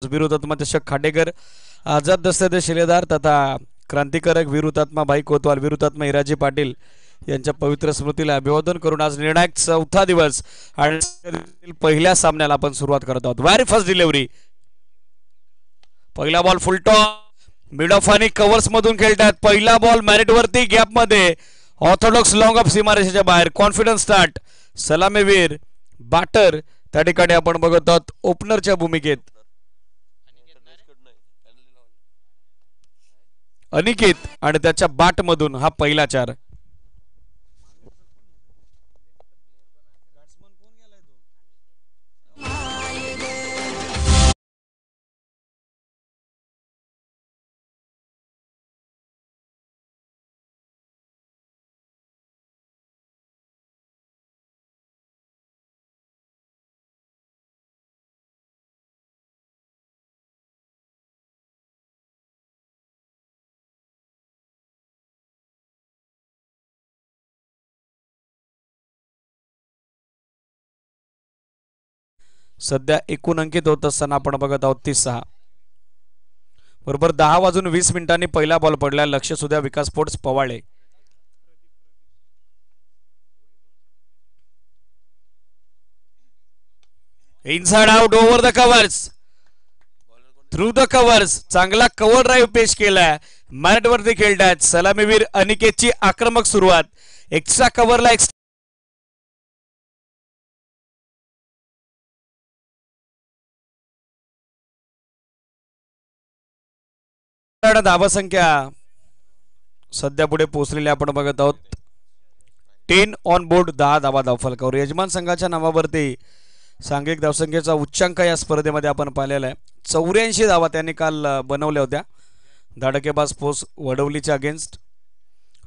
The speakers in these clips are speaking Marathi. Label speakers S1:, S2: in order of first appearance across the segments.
S1: वीर हुतात्मा चषक खाडेकर, आझाद दस्ते शिलेदार तथा क्रांतिकारक वीर हुतात्मा भाई कोतवाल, वीर हुतात्मा हिराजी पाटील यांच्या पवित्र स्मृतीला अभिवादन करून आज निर्णायक चौथा दिवस आणि पहिल्या सामन्याला आपण सुरुवात करत आहोत. व्हेरी फर्स्ट डिलिव्हरी, पहिला ball full toss, mid of आणि कव्हर्स मधून खेळतात. पहिला बॉल मॅरिट वरती गॅप मध्ये, ऑर्थोडॉक्स लॉंग ऑफ सीमारेषेच्या बाहेर. कॉन्फिडन्स स्टार्ट, सलामीवीर बाटर त्या ठिकाणी आपण बघत आहोत ओपनरच्या भूमिकेत अनिकेत आणि त्याच्या बाट मधून हा पहिला चार. सध्या एकूण अंकित होत असताना आपण बघत आहोत 36. बरोबर 10:20 पहिला बॉल पडला. लक्ष सुद्धा विकास स्पोर्ट्स पवाळे. Inside out, over the covers, through the covers. चांगला कव्हर ड्राईव्ह पेश केलाय. मॅट वरती खेळतात सलामीवीर अनिकेतची आक्रमक सुरुवात. एक्स्ट्रा कव्हरला धावा संख्या सध्या पुढे पोहोचलेली आपण बघत आहोत. 10 ऑन बोर्ड, 10 धावा धावफलकावर. यजमान संघाच्या नावावरती सांघिक धावसंख्येचा उच्चांक या स्पर्धेमध्ये आपण पाहिलेला आहे. 84 धावा त्यांनी काल बनवल्या होत्या धडकेबाज पोस्ट वडवलीच्या अगेन्स्ट.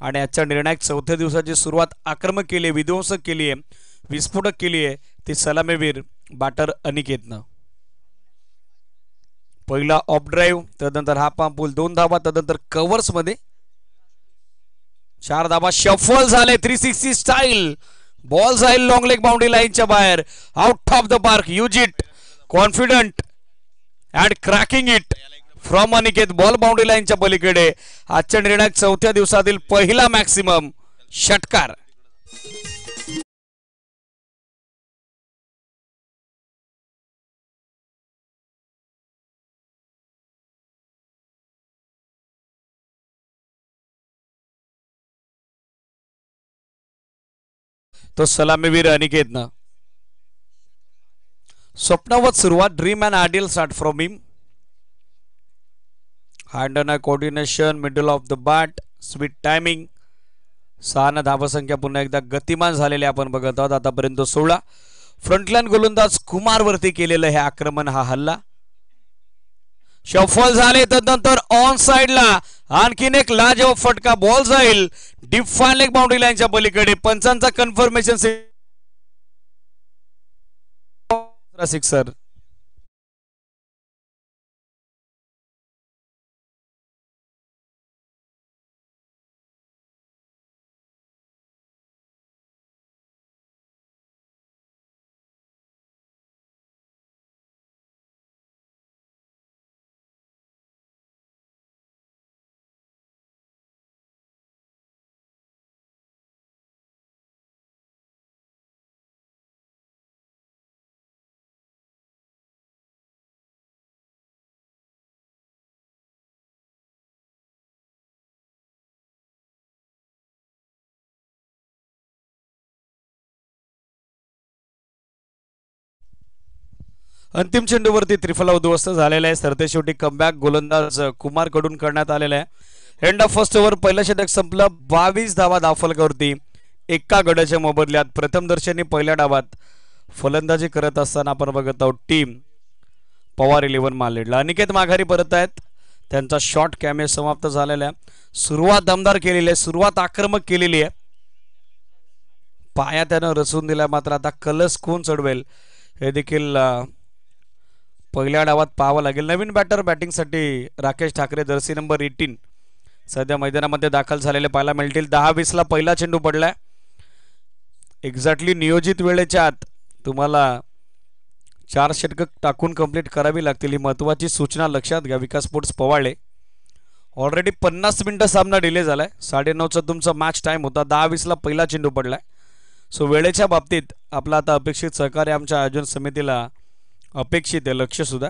S1: आणि आजच्या निर्णायक चौथ्या दिवसाची सुरुवात आक्रमक केली, विध्वंसक केली आहे, विस्फोटक केली आहे ती सलामीवीर बाटर अनिकेतनं. पहिला ऑफ ड्राईव्ह, तदनंतर हा पाम पूल 2 धावा, तदनंतर कव्हर्स मध्ये 4 धावा. शफल झाले 360 स्टाईल, बॉल जाईल लॉंग लेग बाउंड्री लाईनच्या बाहेर, out of the park. Use it, confident and cracking it from Aniket. Ball boundary लाईनच्या पलीकडे आजच्या निर्णायक चौथ्या दिवसातील पहिला मॅक्सिमम षटकार. तो सलामीवीर अनिकेतनं. स्वप्नवत सुरुवात, dream and ideal start from him. Hand and coordination, middle of the bat, sweet timing. 6 धावसंख्या पुन्हा एकदा गतिमान झालेले आपण बघत आहोत. आतापर्यंत 16. फ्रंटलाईन गोलंदाज कुमार वरती केलेलं हे आक्रमण, हा हल्ला. शफल झाले, तदनंतर ऑन साइडला आणखीन एक लाजवाब फटका. बॉल जाईल डीप फाइन लेग बाउंड्री लाईनच्या पलीकडे. पंचांचा कन्फर्मेशन सिक्सर. अंतिम चेंडूवरती त्रिफला उद्ध्वस्त झालेला आहे. सरतेशेवटी कमबॅक गोलंदाज कुमार कडून करण्यात आलेला आहे. एंड ऑफ फर्स्ट ओव्हर, पहिलं षटक संपलं. 22 धावा धावफलकावरती एका गड्याच्या मोबदल्यात. प्रथमदर्शनी पहिल्या डावात फलंदाजी करत असताना आपण बघत आहोत टीम पवार 11 मालेडला. अनिकेत माघारी परत आहेत. त्यांचा शॉर्ट कॅमे समाप्त झालेला आहे. सुरुवात दमदार केलेली आहे, सुरुवात आक्रमक केलेली आहे. पाया त्यानं रचून दिला, मात्र आता कलस कोण चढवेल हे देखील पहिल्या डावात पाहावं लागेल. नवीन बॅटर बॅटिंगसाठी राकेश ठाकरे, जर्सी नंबर 18 सध्या मैदानामध्ये दाखल झालेले पाहायला मिळतील. 10:20 ला पहिला चेंडू पडलाय. एक्झॅक्टली नियोजित वेळेच्या आत तुम्हाला 4 षटकं टाकून कंप्लीट करावी लागतील ही महत्त्वाची सूचना लक्षात घ्या. विकास स्पोर्ट्स पवाळे. ऑलरेडी 50 मिनिटं सामना डिले झालाय. 9:30चा तुमचा मॅच टाइम होता. 10:20ला पहिला चेंडू पडलाय. सो वेळेच्या बाबतीत आपला आता अपेक्षित सहकार्य आमच्या आयोजन समितीला अपेक्षित आहे. लक्ष सुद्धा.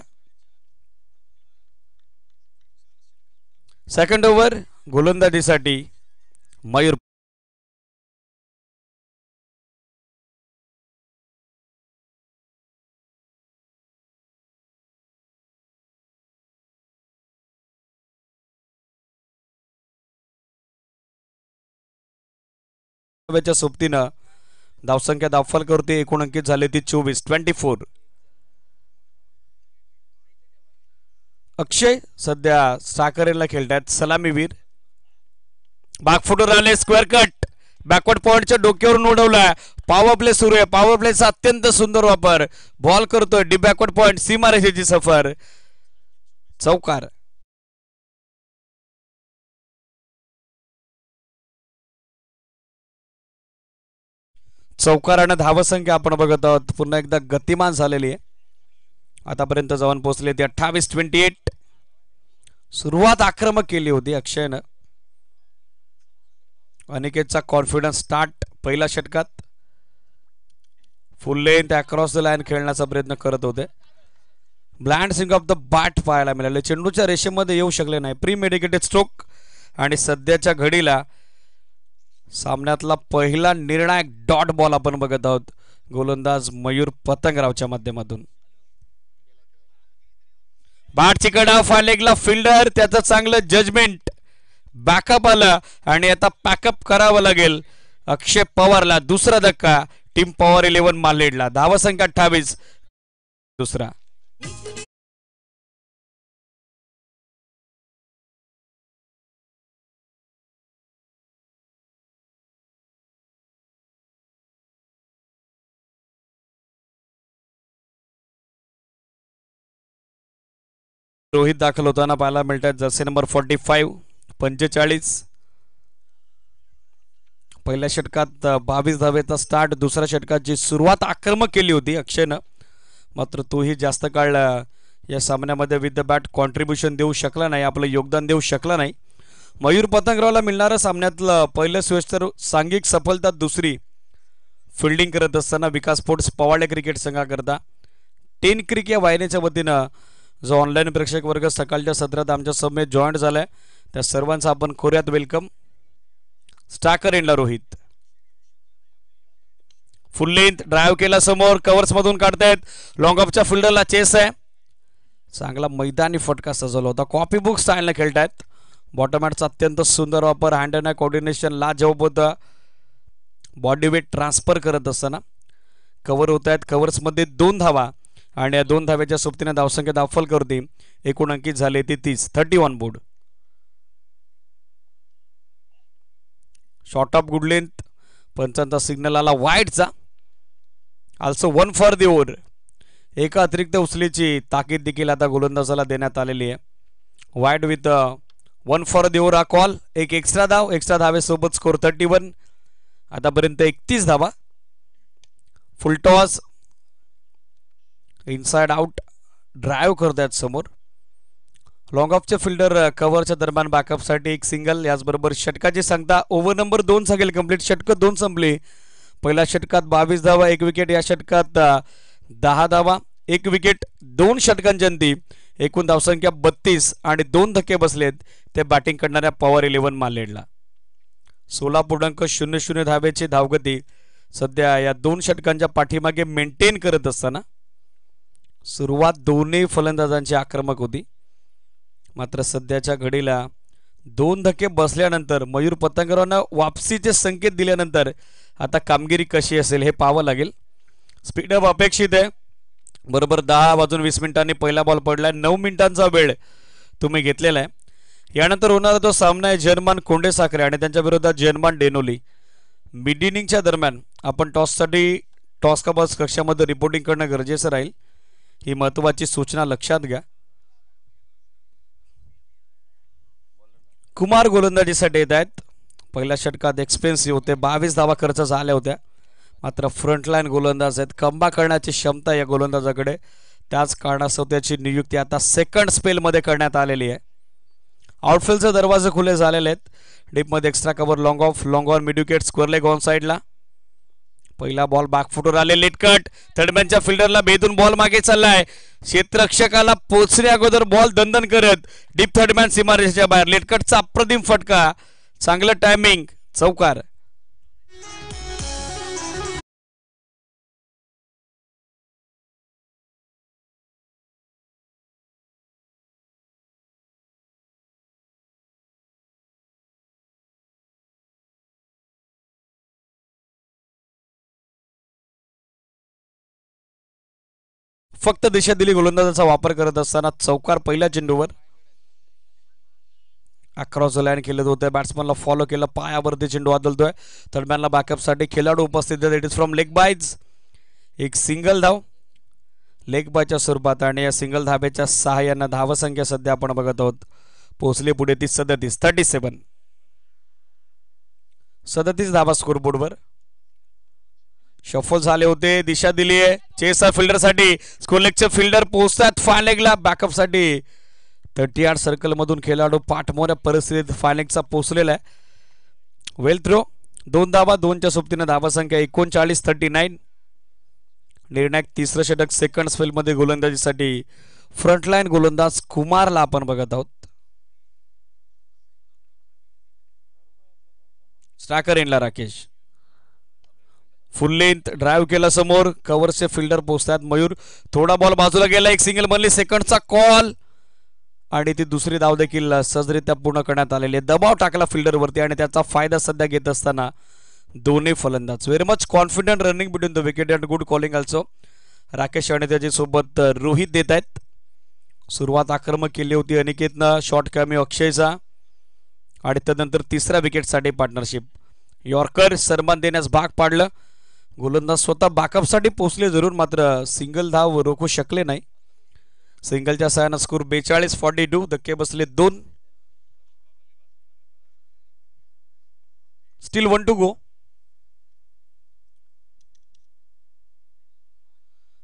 S1: सेकंड ओव्हर गोलंदाजीसाठी मयूर. सोबतीनं धावसंख्या दाखल एकूण अंकित झाले ती 24. अक्षय सध्या स्ट्रायकरला खेळतात. सलामीवीर. बागफुटून आले. Square cut. बॅकवर्ड पॉइंटच्या डोक्यावरून उडवलाय. पॉवर प्ले सुरू आहे. पॉवर प्लेचा अत्यंत सुंदर वापर. बॉल करतोय डी बॅकवर्ड पॉइंट. सीमारेषेची सफर. चौकार. चौकारानं धावसंख्या आपण बघत आहोत पुन्हा एकदा गतिमान झालेली आहे. आतापर्यंत जाऊन पोहोचले ती 28-28. सुरुवात आक्रमक केली होती अक्षयनं. अनिकेतचा कॉन्फिडन्स स्टार्ट पहिल्या षटकात. फुल लेंथ अक्रॉस द लाईन खेळण्याचा प्रयत्न करत होते. Bland swing of the bat पाहायला मिळाले. चेंडूच्या रेषेमध्ये येऊ शकले नाही. Pre medicated stroke. आणि सध्याच्या घडीला सामन्यातला पहिला निर्णायक डॉट बॉल आपण बघत आहोत गोलंदाज मयूर पतंगरावच्या माध्यमातून. बॅटची कडा. फालेगला फिल्डर. त्याचं चांगलं जजमेंट. बॅकअप आला आणि आता पॅकअप करावं लागेल अक्षय पवारला. दुसरा धक्का टीम पॉवर 11 मालेडला. धावसंख्या 28. दुसरा. रोहित दाखल होताना पाहायला मिळतात. Jersey number 45. पहिल्या षटकात 22 धावेचा स्टार्ट. दुसऱ्या षटकाची सुरुवात आक्रमक केली होती अक्षयनं. मात्र तोही जास्त काळ या सामन्यामध्ये विथ द बॅट कॉन्ट्रीब्युशन देऊ शकला नाही. आपलं योगदान देऊ शकला नाही. मयूर पतंगरावला मिळणारं सामन्यातलं पहिलं सुयश तर सांघिक सफलता. दुसरी फिल्डिंग करत असताना विकास स्पोर्ट्स पवाळे क्रिकेट संघाकरता 10 क्रिक या वाहिनीच्या वतीनं जो ऑनलाईन प्रेक्षक वर्ग सकाळच्या सत्रात आमच्या समेत जॉईंट झालाय त्या सर्वांचा आपण खोऱ्यात वेलकम. स्टाकर एंडला रोहित. फुल लेंथ ड्राईव्ह केला समोर. कव्हर्स मधून काढतायत. लॉंग ऑफच्या फिल्डरला चेस आहे. चांगला मैदानी फटका सजवला होता. कॉपी बुक स्टाईलने खेळतायत. बॉटम हॅटचा अत्यंत सुंदर वापर. हँड अँड कोऑर्डिनेशन लाजवाब होता. बॉडी वेट ट्रान्सफर करत असताना कव्हर होत आहेत. कव्हर्समध्ये 2 धावा आणि या 2 धावेच्या सोबतीने धावसंख्या दाखल करते एकूण अंकित झाले ती 30 on board. Short of good length. पंचांचा सिग्नल आला वाईडचा. Also 1 for the over. एका अतिरिक्त उचलीची ताकीद देखील आता गोलंदाजाला देण्यात आलेली आहे. Wide with 1 for the over हा कॉल. एक एक्स्ट्रा धाव. एक्स्ट्रा धावेसोबत स्कोर 31. आतापर्यंत 31 धावा. Full toss. Inside out. Drive करतात समोर. लॉंग ऑफचे फिल्डर कव्हरच्या दरम्यान बॅकअपसाठी एक सिंगल. याचबरोबर षटकाची सांगता ओव्हर नंबर 2 सांगेल कंप्लीट. षटकं 2 संपली. पहिल्या षटकात 22 धावा 1 विकेट. या षटकात 10 धावा 1 विकेट. 2 षटकांच्या अंती एकूण धावसंख्या 32 आणि 2 धक्के बसलेत ते बॅटिंग करणाऱ्या पॉवर 11 मालेडला. 16.00 धावेची धावगती सध्या या 2 षटकांच्या पाठीमागे मेंटेन करत असताना सुरुवात दोन्ही फलंदाजांची आक्रमक होती. मात्र सध्याच्या घडीला 2 धक्के बसल्यानंतर मयूर पतंगरावनं वापसीचे संकेत दिल्यानंतर आता कामगिरी कशी असेल हे पाहावं लागेल. स्पीडअप अपेक्षित आहे. बरोबर 10:20 पहिला बॉल पडलाय. 9 मिनिटांचा वेळ तुम्ही घेतलेला आहे. यानंतर होणारा तो सामना आहे जर्मन कोंडे साखरे आणि त्यांच्या विरोधात जर्मन डेनोली. मिड इनिंगच्या दरम्यान आपण टॉससाठी टॉस कबस कक्षामध्ये रिपोर्टिंग करणं गरजेचं राहील. ही महत्त्वाची सूचना लक्षात घ्या. कुमार गोलंदाजीसाठी येत आहेत. पहिल्या षटकात एक्सपेन्सिव्ह होते. 22 धावा खर्च झाल्या होत्या. मात्र फ्रंटलाईन गोलंदाज आहेत, कमबॅक करण्याची क्षमता या गोलंदाजाकडे. त्याच कारणास्तव त्याची नियुक्ती आता सेकंड स्पेलमध्ये करण्यात आलेली आहे. आउटफील्डचे दरवाजे खुले झालेले आहेत. डीपमध्ये extra cover, long off, long on, mid wicket, square leg on साईडला. पहिला बॉल बॅकफुटवर आले, लेट कट. थर्डमॅनच्या फिल्डरला भेदून बॉल मागे चाललाय. क्षेत्ररक्षकाला पोचण्या अगोदर बॉल दंदन करत डीप थर्डमॅन सीमारेषेच्या बाहेर. लेटकटचा अप्रतिम फटका, चांगलं टायमिंग, चौकार. फक्त दिशा दिली गोलंदाजाचा वापर करत असताना चौकार पहिल्या चेंडूवर. अक्रॉस द लाईन केलं होतं. बॅट्समनला फॉलो केलं, पायावरती चेंडू आदलतोय. थर्डमॅनला बॅकअपसाठी खेळाडू उपस्थित आहेत. It is from leg boys. एक सिंगल धाव लेग बायच्या स्वरूपात आणि या सिंगल धाब्याच्या सहाय्यानं धावसंख्या सध्या आपण बघत आहोत पोहोचली पुढे ती 37 धावा स्कोरबोर्डवर. शफल झाले होते, दिशा दिली आहे चेसर फिल्डरसाठी. स्कोरलेगचे फिल्डर पोहोचतात फाय लेगला बॅकअपसाठी. 30 सर्कल मधून खेळाडू पाठमोऱ्या परिस्थितीत फाय लेगचा पोहोचलेला आहे. वेल थ्रो, 2 धावा, 2च्या सोबतीनं धावासंख्या 39. निर्णायक तिसरं षटक सेकंड स्पेलमध्ये गोलंदाजीसाठी फ्रंटलाईन गोलंदाज कुमारला आपण बघत आहोत. स्ट्रायकर एंडला राकेश. फुल लेंथ ड्राईव्ह केला समोर, कव्हरचे फिल्डर पोहोचतात. मयूर, थोडा बॉल बाजूला गेला, एक सिंगल बनली. सेकंडचा कॉल आणि ती दुसरी धाव देखील सहजरित्या पूर्ण करण्यात आलेली आहे. दबाव टाकला फिल्डरवरती आणि त्याचा फायदा सध्या घेत असताना दोन्ही फलंदाज. Very much confident running between the wicket and good calling also. Rakesh आणि त्याच्यासोबत रोहित देत आहेत. सुरुवात आक्रमक केली होती अनिकेतनं, शॉट कॅमी अक्षयचा आणि त्यानंतर तिसऱ्या विकेटसाठी पार्टनरशिप. यॉर्कर सन्मान देण्यास भाग पाडलं. गोलंदाज स्वतः बॅकअपसाठी पोहोचले जरूर, मात्र सिंगल धाव रोखू शकले नाही. सिंगलच्या सहाय्यानं स्कोर 42-42. धक्के बसले 2. Still 1 to go.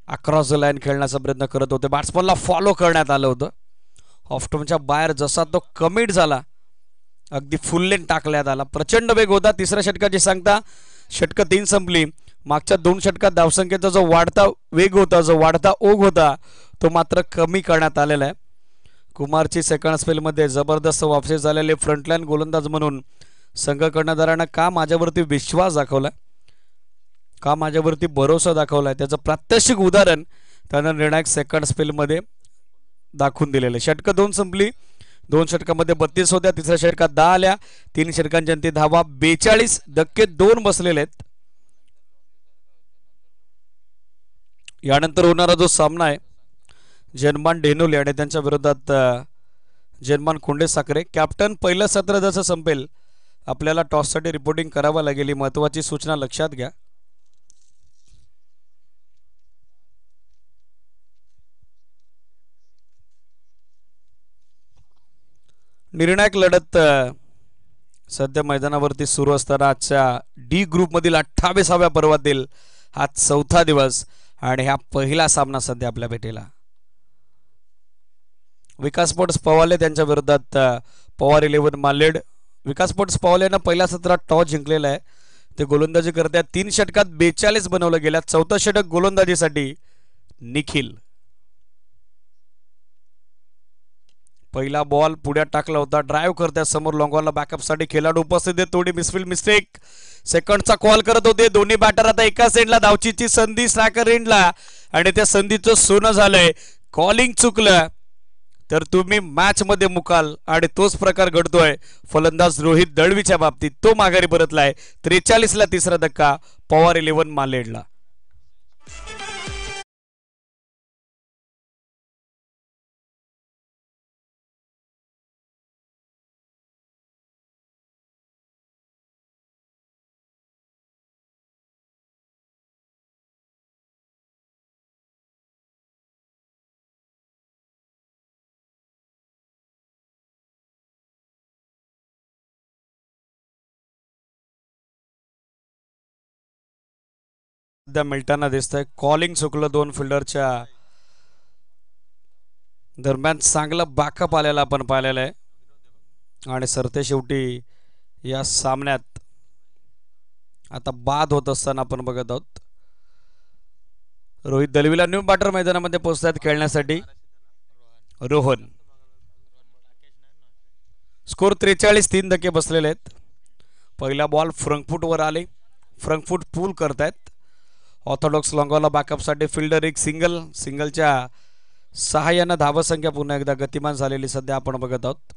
S1: Across the line खेळण्याचा प्रयत्न करत होते. बॅट्समनला फॉलो करण्यात आलं होतं. ऑफस्टम्पच्या बाहेर जसा तो कमिट झाला, अगदी फुल लेन टाकण्यात आला. प्रचंड वेग होता. तिसऱ्या षटकाची सांगता षटक 3 संपली. मागच्या 2 षटकात धावसंख्येचा जो वाढता वेग होता, जो वाढता ओघ होता, तो मात्र कमी करण्यात आलेला आहे. कुमारची सेकंड स्पेलमध्ये जबरदस्त वापसी झालेले फ्रंटलाईन गोलंदाज म्हणून संघ कर्णधारानं का माझ्यावरती विश्वास दाखवला, का माझ्यावरती भरोसा दाखवलाय, त्याचं प्रात्यक्षिक उदाहरण त्यानं निर्णायक सेकंड स्पेलमध्ये दाखवून दिलेलं. षटकं 2 संपली. 2 षटकामध्ये 32 होत्या. तिसऱ्या षटकात 10 आल्या. 3 षटकांच्या अंती धावा 42. धक्के 2 बसलेले आहेत. यानंतर होणारा जो सामना आहे जनमान डेनोले आणि त्यांच्या विरोधात जनमान कोंडे साखरे. कॅप्टन, पहिलं सत्र जसं संपेल आपल्याला टॉससाठी रिपोर्टिंग करावं लागेल. ही महत्वाची सूचना लक्षात घ्या. निर्णायक लढत सध्या मैदानावरती सुरू असताना आजच्या डी ग्रुपमधील 28व्या पर्वातील हा 4था दिवस आणि हा पहिला सामना सध्या आपल्या भेटीला. विकास स्पोर्ट्स पवाले त्यांच्या विरोधात पवार 11 मालेड. विकास स्पोर्ट्स पवालेनं पहिल्या सत्रात टॉस जिंकलेला आहे. ते गोलंदाजी करतात. 3 षटकात 42 बनवलं गेल्या. 4थं षटक गोलंदाजीसाठी निखिल. पहिला बॉल पुढ्यात टाकला होता. ड्राईव्ह करतात समोर, लॉंगॉनला बॅकअपसाठी खेळाडू उपस्थित आहे. थोडी मिसफिल्ड मिस्टेक. सेकंडचा कॉल करत होते दोन्ही बॅटर. आता एका सेंडला धावचीची संधी स्ट्रायकर एंडला आणि त्या संधीचं सोनं झालंय. कॉलिंग चुकलं तर तुम्ही मॅच मध्ये मुकाल आणि तोच प्रकार घडतोय फलंदाज रोहित दळवीच्या बाबतीत. तो माघारी परतलाय. 43ला तिसरा धक्का पवार 11 मालेडला. सध्या मिळताना दिसतंय. कॉलिंग चुकलं दोन फिल्डरच्या दरम्यान. चांगलं बॅकअप आलेला आपण पाहिलेलं आहे आणि सरते शेवटी या सामन्यात आता बाद होत असताना आपण बघत आहोत. रोहित दलवीला न्यू बॅटर मैदानामध्ये पोहोचतात खेळण्यासाठी. रोहन. स्कोर 43, 3 धक्के बसलेले आहेत. पहिला बॉल फ्रंकफुटवर आले. फ्रंकफुट पूल करतायत. ऑर्थोडॉक्स लॉंगॉला बॅकअपसाठी फिल्डर एक सिंगलच्या सहाय्यानं धावसंख्या पुन्हा एकदा गतिमान झालेली सध्या आपण बघत आहोत.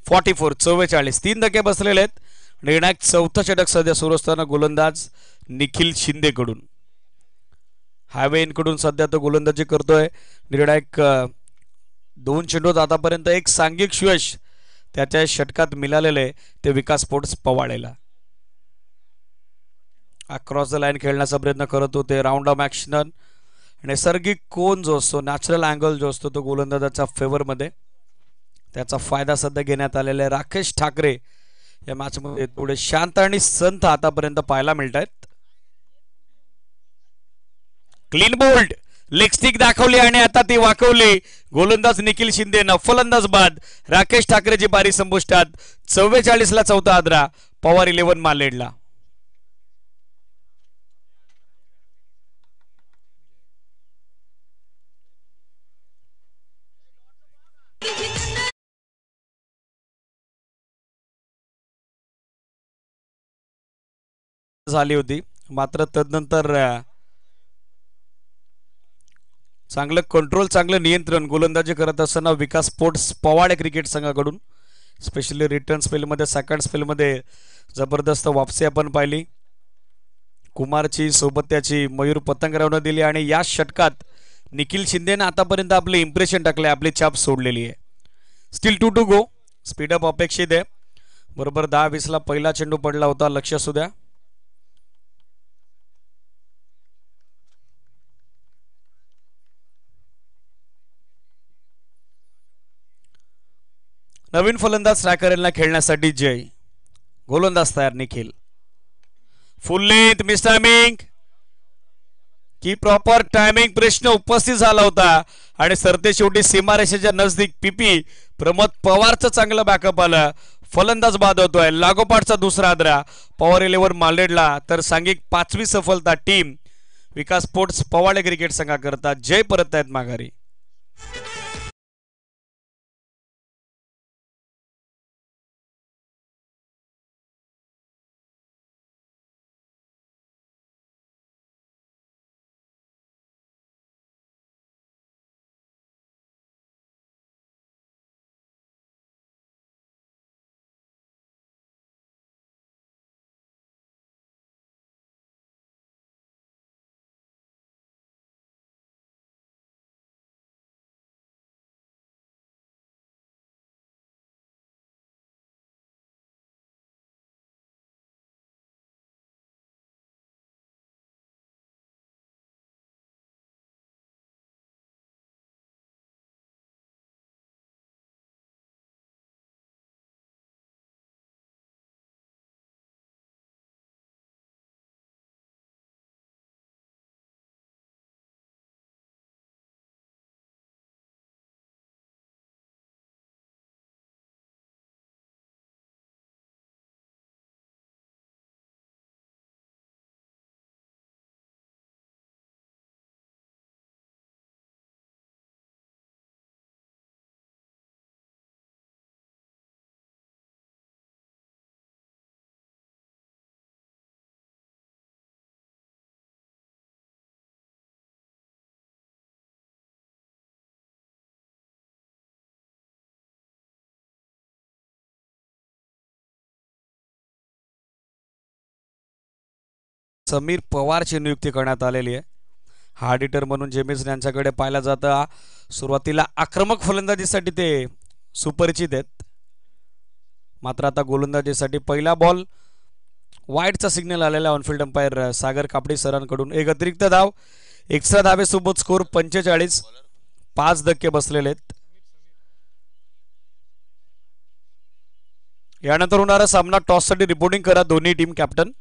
S1: 44, 44, 3 धक्के बसलेले आहेत. निर्णायक चौथा षटक सध्या सुरू असताना गोलंदाज निखिल शिंदेकडून. हायवे इनकडून सध्या तो गोलंदाजी करतोय. निर्णायक 2 चेंडूत आतापर्यंत एक सांघिक यश त्याच्या षटकात मिळालेले ते विकास स्पोर्ट्स पवाळेला. अक्रॉस द लाईन खेळण्याचा प्रयत्न करत होते. Round of action. नैसर्गिक कोन जो असतो, नॅचरल अँगल जो असतो तो गोलंदाजाच्या फेवरमध्ये, त्याचा फायदा सध्या घेण्यात आलेला आहे. राकेश ठाकरे या मॅचमध्ये थोडे शांत आणि संथ आतापर्यंत पाहायला मिळत आहेत. क्लीन बोल्ड लेग स्टिक दाखवली आणि आता ती वाकवली. गोलंदाज निखिल शिंदे न फलंदाज बाद. राकेश ठाकरेची बारी संपुष्टात. 44 ला चौथा आदरा. पवार 11 मालेडला. झाली होती मात्र तदनंतर चांगलं कंट्रोल, चांगलं नियंत्रण गोलंदाजी करत असताना विकास स्पोर्ट्स पवाडे क्रिकेट संघाकडून स्पेशली रिटर्न स्पेलमध्ये, सेकंड स्पेलमध्ये जबरदस्त वापसी आपण पाहिली. कुमारची सोबत त्याची मयूर पतंगरावनं दिली आणि या षटकात निखिल शिंदेनं आतापर्यंत आपले इम्प्रेशन टाकले, आपली छाप सोडलेली आहे. Steel 2 to go. स्पीडअप अपेक्षित आहे. बरोबर 10-20 ला पहिला चेंडू पडला होता. लक्ष असू द्या. नवीन फलंदाज स्ट्रायकरला खेळण्यासाठी जय. गोलंदाज तयार निखिल. फुल लेंथ मिस टायमिंग की प्रॉपर टायमिंग प्रश्न उपस्थित झाला होता आणि सरते शेवटी सीमारेषेच्या नजदीक पीपी प्रमोद पवारचं चांगलं बॅकअप आलं. फलंदाज बाद होतोय. लागोपाठचा दुसरा आदरा. पॉवर 11 मालेडला. तर सांघिक 5वी सफलता टीम विकास स्पोर्ट्स पवाडे क्रिकेट संघाकरता. जय परत आहेत माघारी. समीर पवारची नियुक्ती करण्यात आलेली आहे. हार्ड हिटर म्हणून जेम्स यांच्याकडे पाहिला जातं. सुरुवातीला आक्रमक फलंदाजीसाठी ते सुपरिचित आहेत. मात्र आता गोलंदाजीसाठी पहिला बॉल वाईडचा सिग्नल आलेला ऑनफिल्ड अंपायर सागर कापडी सरांकडून. एक अतिरिक्त धाव. एक्स्ट्रा धावेसोबत स्कोर 45. 5 धक्के बसलेले आहेत. यानंतर होणारा सामना टॉससाठी रिपोर्टिंग करा दोन्ही टीम कॅप्टन.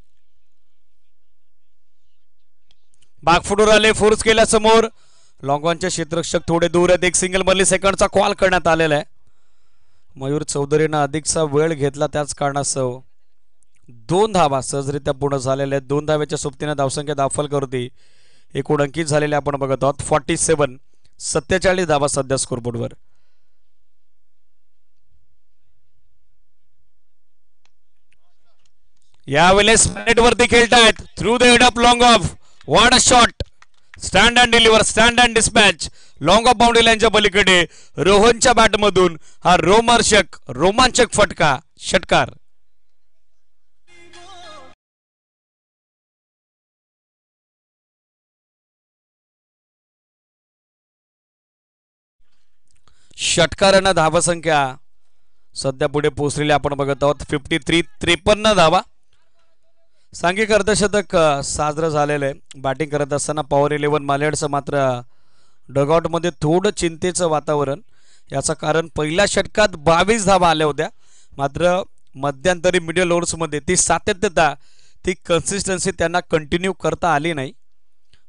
S1: बागफुटवर आले, फोर्स केल्या समोर. लॉंगॉनचे क्षेत्ररक्षक थोडे दूर आहेत. एक सिंगल मधली सेकंडचा कॉल करण्यात आलेला आहे. मयूर चौधरीनं अधिकचा वेळ घेतला, त्याच कारणास्तव 2 धावा सहजरित्या पूर्ण झालेल्या आहेत. 2 धाव्याच्या सोबतीने धावसंख्या दाफलकरती एकूण अंकित झालेले आपण बघत आहोत 47. 47 धावा सध्या स्कोरबोर्डवर. यावेळेस नेटवरती खेळतायत. Through the head of long off. What a shot. Stand and deliver, stand and dispatch. Long off boundary लाईनच्या पलीकडे रोहनच्या बॅटमधून हा रोमांचक फटका, षटकार. षटकारानं धावसंख्या सध्या पुढे पोहोचलेली आपण बघत आहोत 53. 53 धावा. सांघिक अर्धशतक साजरं झालेलं आहे. बॅटिंग करत असताना पॉवर 11 मालेडचं मात्र डगआउटमध्ये थोडं चिंतेचं वातावरण. याचं कारण पहिल्या षटकात 22 धावा आल्या होत्या, मात्र मध्यंतरी मिडल ओव्हर्समध्ये ती सातत्यता, ती कन्सिस्टन्सी त्यांना कंटिन्यू करता आली नाही.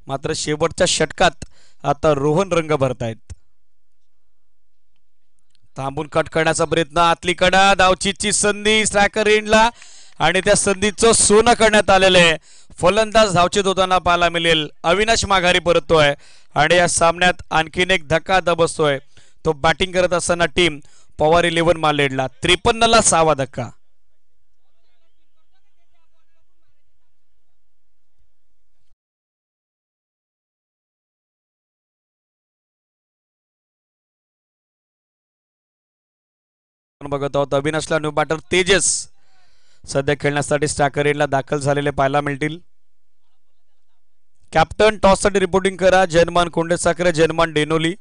S1: मात्र शेवटच्या षटकात आता रोहन रंग भरतायत. थांबून कट करण्याचा प्रयत्न, आतली कडा, धावचीची संधी स्ट्रायकर एंडला आणि त्या संधीचं सोनं करण्यात आलेलं आहे. फलंदाज धावचीत होताना पाहायला मिळेल. अविनाश माघारी परततोय आणि या सामन्यात आणखीन एक धक्का बसतोय. तो बॅटिंग करत असताना टीम पॉवर 11 मालेडला. 53ला 6वा धक्का. बघत आहोत अविनाशला न्यू बॅटर तेजस सध्या खेळण्यासाठी स्ट्रायकर एंडला दाखल झालेले पाहायला मिळतील. कॅप्टन टॉससाठी रिपोर्टिंग करा. जयमान कोंडे साखरे, जयमान डेनोली.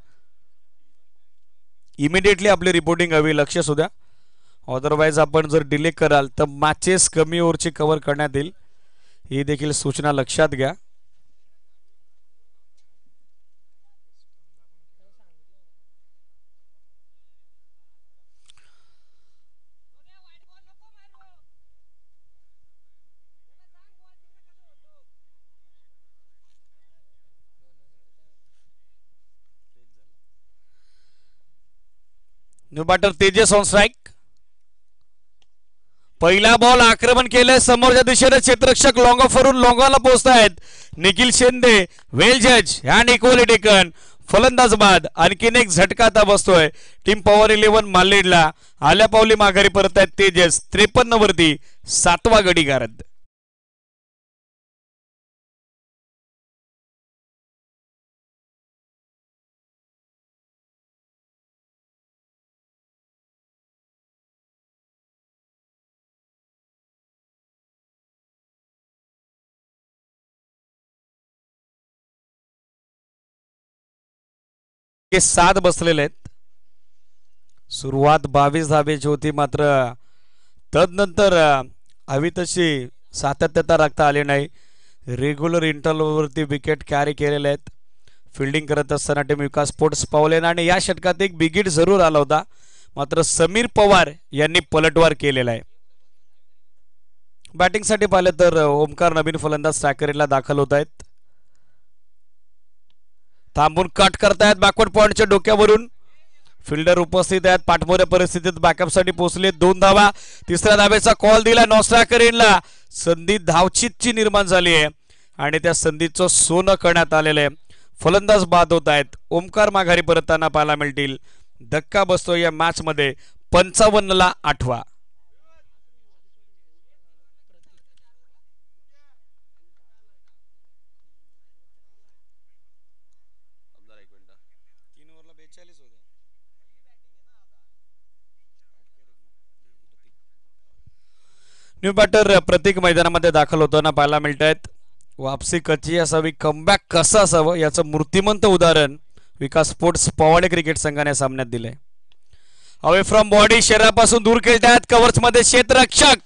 S1: इमिडिएटली आपली रिपोर्टिंग हवी, लक्ष असू द्या. अदरवाईज आपण जर डिले कराल तर मॅचेस कमी ओव्हरची कव्हर करण्यात येईल, ही देखील सूचना लक्षात घ्या. New batter Tejas on strike. पहिला बॉल आक्रमण केलंय समोरच्या दिशेने. क्षेत्ररक्षक लॉंग ऑफ वरून लॉंगॉनला पोहोचतायत. निखिल शिंदे वेल जज अँड इक्वली टेकन. फलंदाज बाद. आणखीन एक झटका आता बसतोय टीम पॉवर 11 मालेडला. आल्या पावली माघारी परत आहेत तेजस. 53 वरती 7वा गडी गारद. हे 7 बसलेले आहेत. सुरुवात 22 धावेची होती, मात्र तदनंतर हवी तशी सातत्यता राखता आली नाही. रेग्युलर इंटरव्हलवरती विकेट कॅरी केलेले आहेत. फिल्डिंग करत असताना टीम विकास स्पोर्ट्स पावलेन आणि या षटकात एक बिगिट जरूर आला होता, मात्र समीर पवार यांनी पलटवार केलेला आहे. बॅटिंगसाठी पाहिलं तर ओमकार नवीन फलंदाज स्ट्रायकरला दाखल होत आहेत. थांबून कट करतायत बॅकवर्ड पॉइंटच्या डोक्यावरून. फिल्डर उपस्थित आहेत. पाठमोऱ्या परिस्थितीत बॅकअपसाठी पोहोचले. 2 धावा. तिसऱ्या धावेचा कॉल दिला नॉस्ट्रायकर एंडला. संधी धावचीतची निर्माण झाली आहे आणि त्या संधीचं सोनं करण्यात आलेलं आहे. फलंदाज बाद होत आहेत. ओमकार माघारी परतताना पाहायला मिळतील. धक्का बसतो या मॅच मध्ये. 55ला 8वा. न्यू बॅटर प्रत्येक मैदानामध्ये दाखल होताना पाहायला मिळत आहेत. वापसी कच्ची असावी, कमबॅक कसं असावं याचं मूर्तिमंत उदाहरण विकास स्पोर्ट्स पवाडे क्रिकेट संघाने सामन्यात दिले. अवे फ्रॉम बॉडी, शरीरापासून दूर खेळतात. कव्हर्स मध्ये क्षेत्ररक्षक,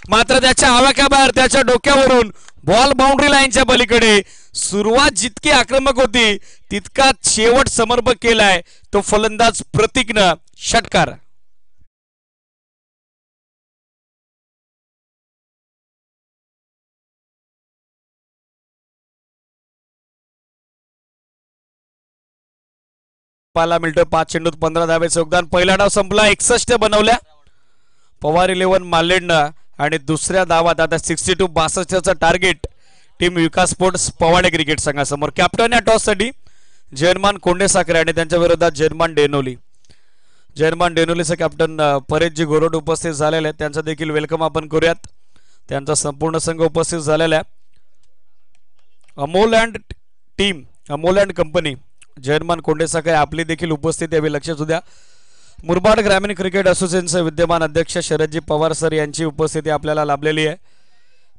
S1: मात्र त्याच्या आवाक्याबाहेर त्याच्या डोक्यावरून बॉल बाउंड्री लाईनच्या पलीकडे. सुरुवात जितकी आक्रमक होती तितकाच शेवट समर्पक केलाय तो फलंदाज प्रतीकनं. षटकार. पाहायला मिळतोय. 5 चेंडूत 15 धावेचं योगदान. पहिला डाव संपला, 61 बनवल्या पवार 11 मालेडनं आणि दुसऱ्या डावात आता 62 62चं टार्गेट टीम विकास स्पोर्ट्स पवाडे क्रिकेट संघासमोर. कॅप्टन या टॉससाठी जयमान कोंडे साखरे आणि त्यांच्या विरोधात जयमान डेनोली. जयमान डेनोलीचे कॅप्टन परेशजी गोरोड उपस्थित झालेले आहेत, त्यांचं देखील वेलकम आपण करूयात. त्यांचा संपूर्ण संघ उपस्थित झालेला आहे. Amol and team, Amol and company, जयमान कोंडे साखरे आपली देखील उपस्थित यावी लक्षात द्या. मुरबाड ग्रामीण क्रिकेट असोसिएशनचे विद्यमान अध्यक्ष शरदजी पवार सर यांची उपस्थिती आपल्याला लाभलेली आहे.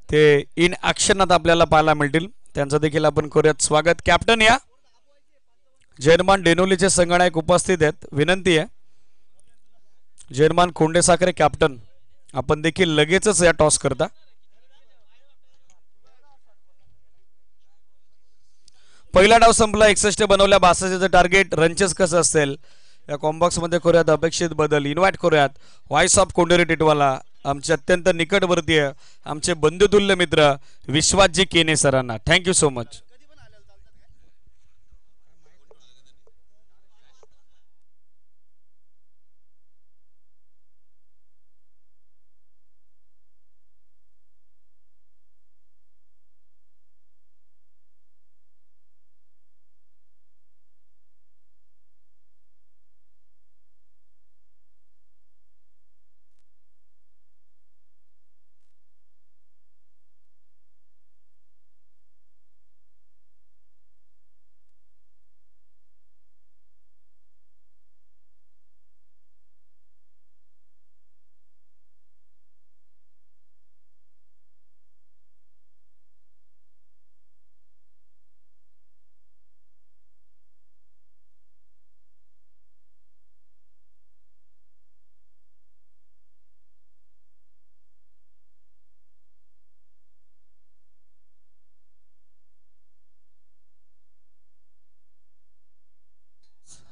S1: ते इन ॲक्शनात आपल्याला पाहायला मिळतील, त्यांचं देखील आपण करूयात स्वागत. कॅप्टन या जयमान डेनोलीचे संगणक उपस्थित आहेत. विनंती आहे जयमान कोंडे साखरे कॅप्टन, आपण देखील लगेचच या टॉस करता. पहिला डाव संपला, 61 बनवल्या 62चं टार्गेट. रनचेस कसं असेल या कॉम्बॉक्स मध्ये करूयात अपेक्षित बदल. इन्व्हाइट करूयात व्हॉइस ऑफ कोंडेरी टिटवाला, आमचे अत्यंत निकटवर्तीय, आमचे बंधुतुल्य मित्र विश्वासजी केने सरांना. Thank you so much.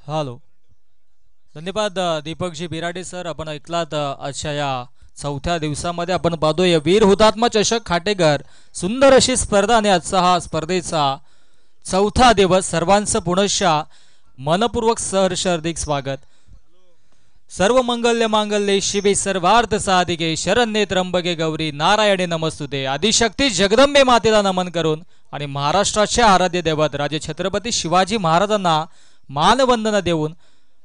S2: हॅलो, धन्यवाद दीपकजी बिराडे सर. आपण ऐकलात आजच्या या चौथ्या दिवसामध्ये आपण पाहतोय वीर हुतात्मा चषक खाटेकर, सुंदर अशी स्पर्धा आणि आजचा हा स्पर्धेचा चौथा दिवस. सर्वांचं पुनश्च मनपूर्वक सहर्ष हार्दिक स्वागत. सर्व मंगल्य मांगल्ये शिवे सर्वार्थ साधिके शरण्ये त्र्यंबके गौरी नारायणे नमस्तुते. आदिशक्ती जगदंबे मातेला नमन करून आणि महाराष्ट्राचे आराध्य दैवत राजे छत्रपती शिवाजी महाराजांना मानवंदना देऊन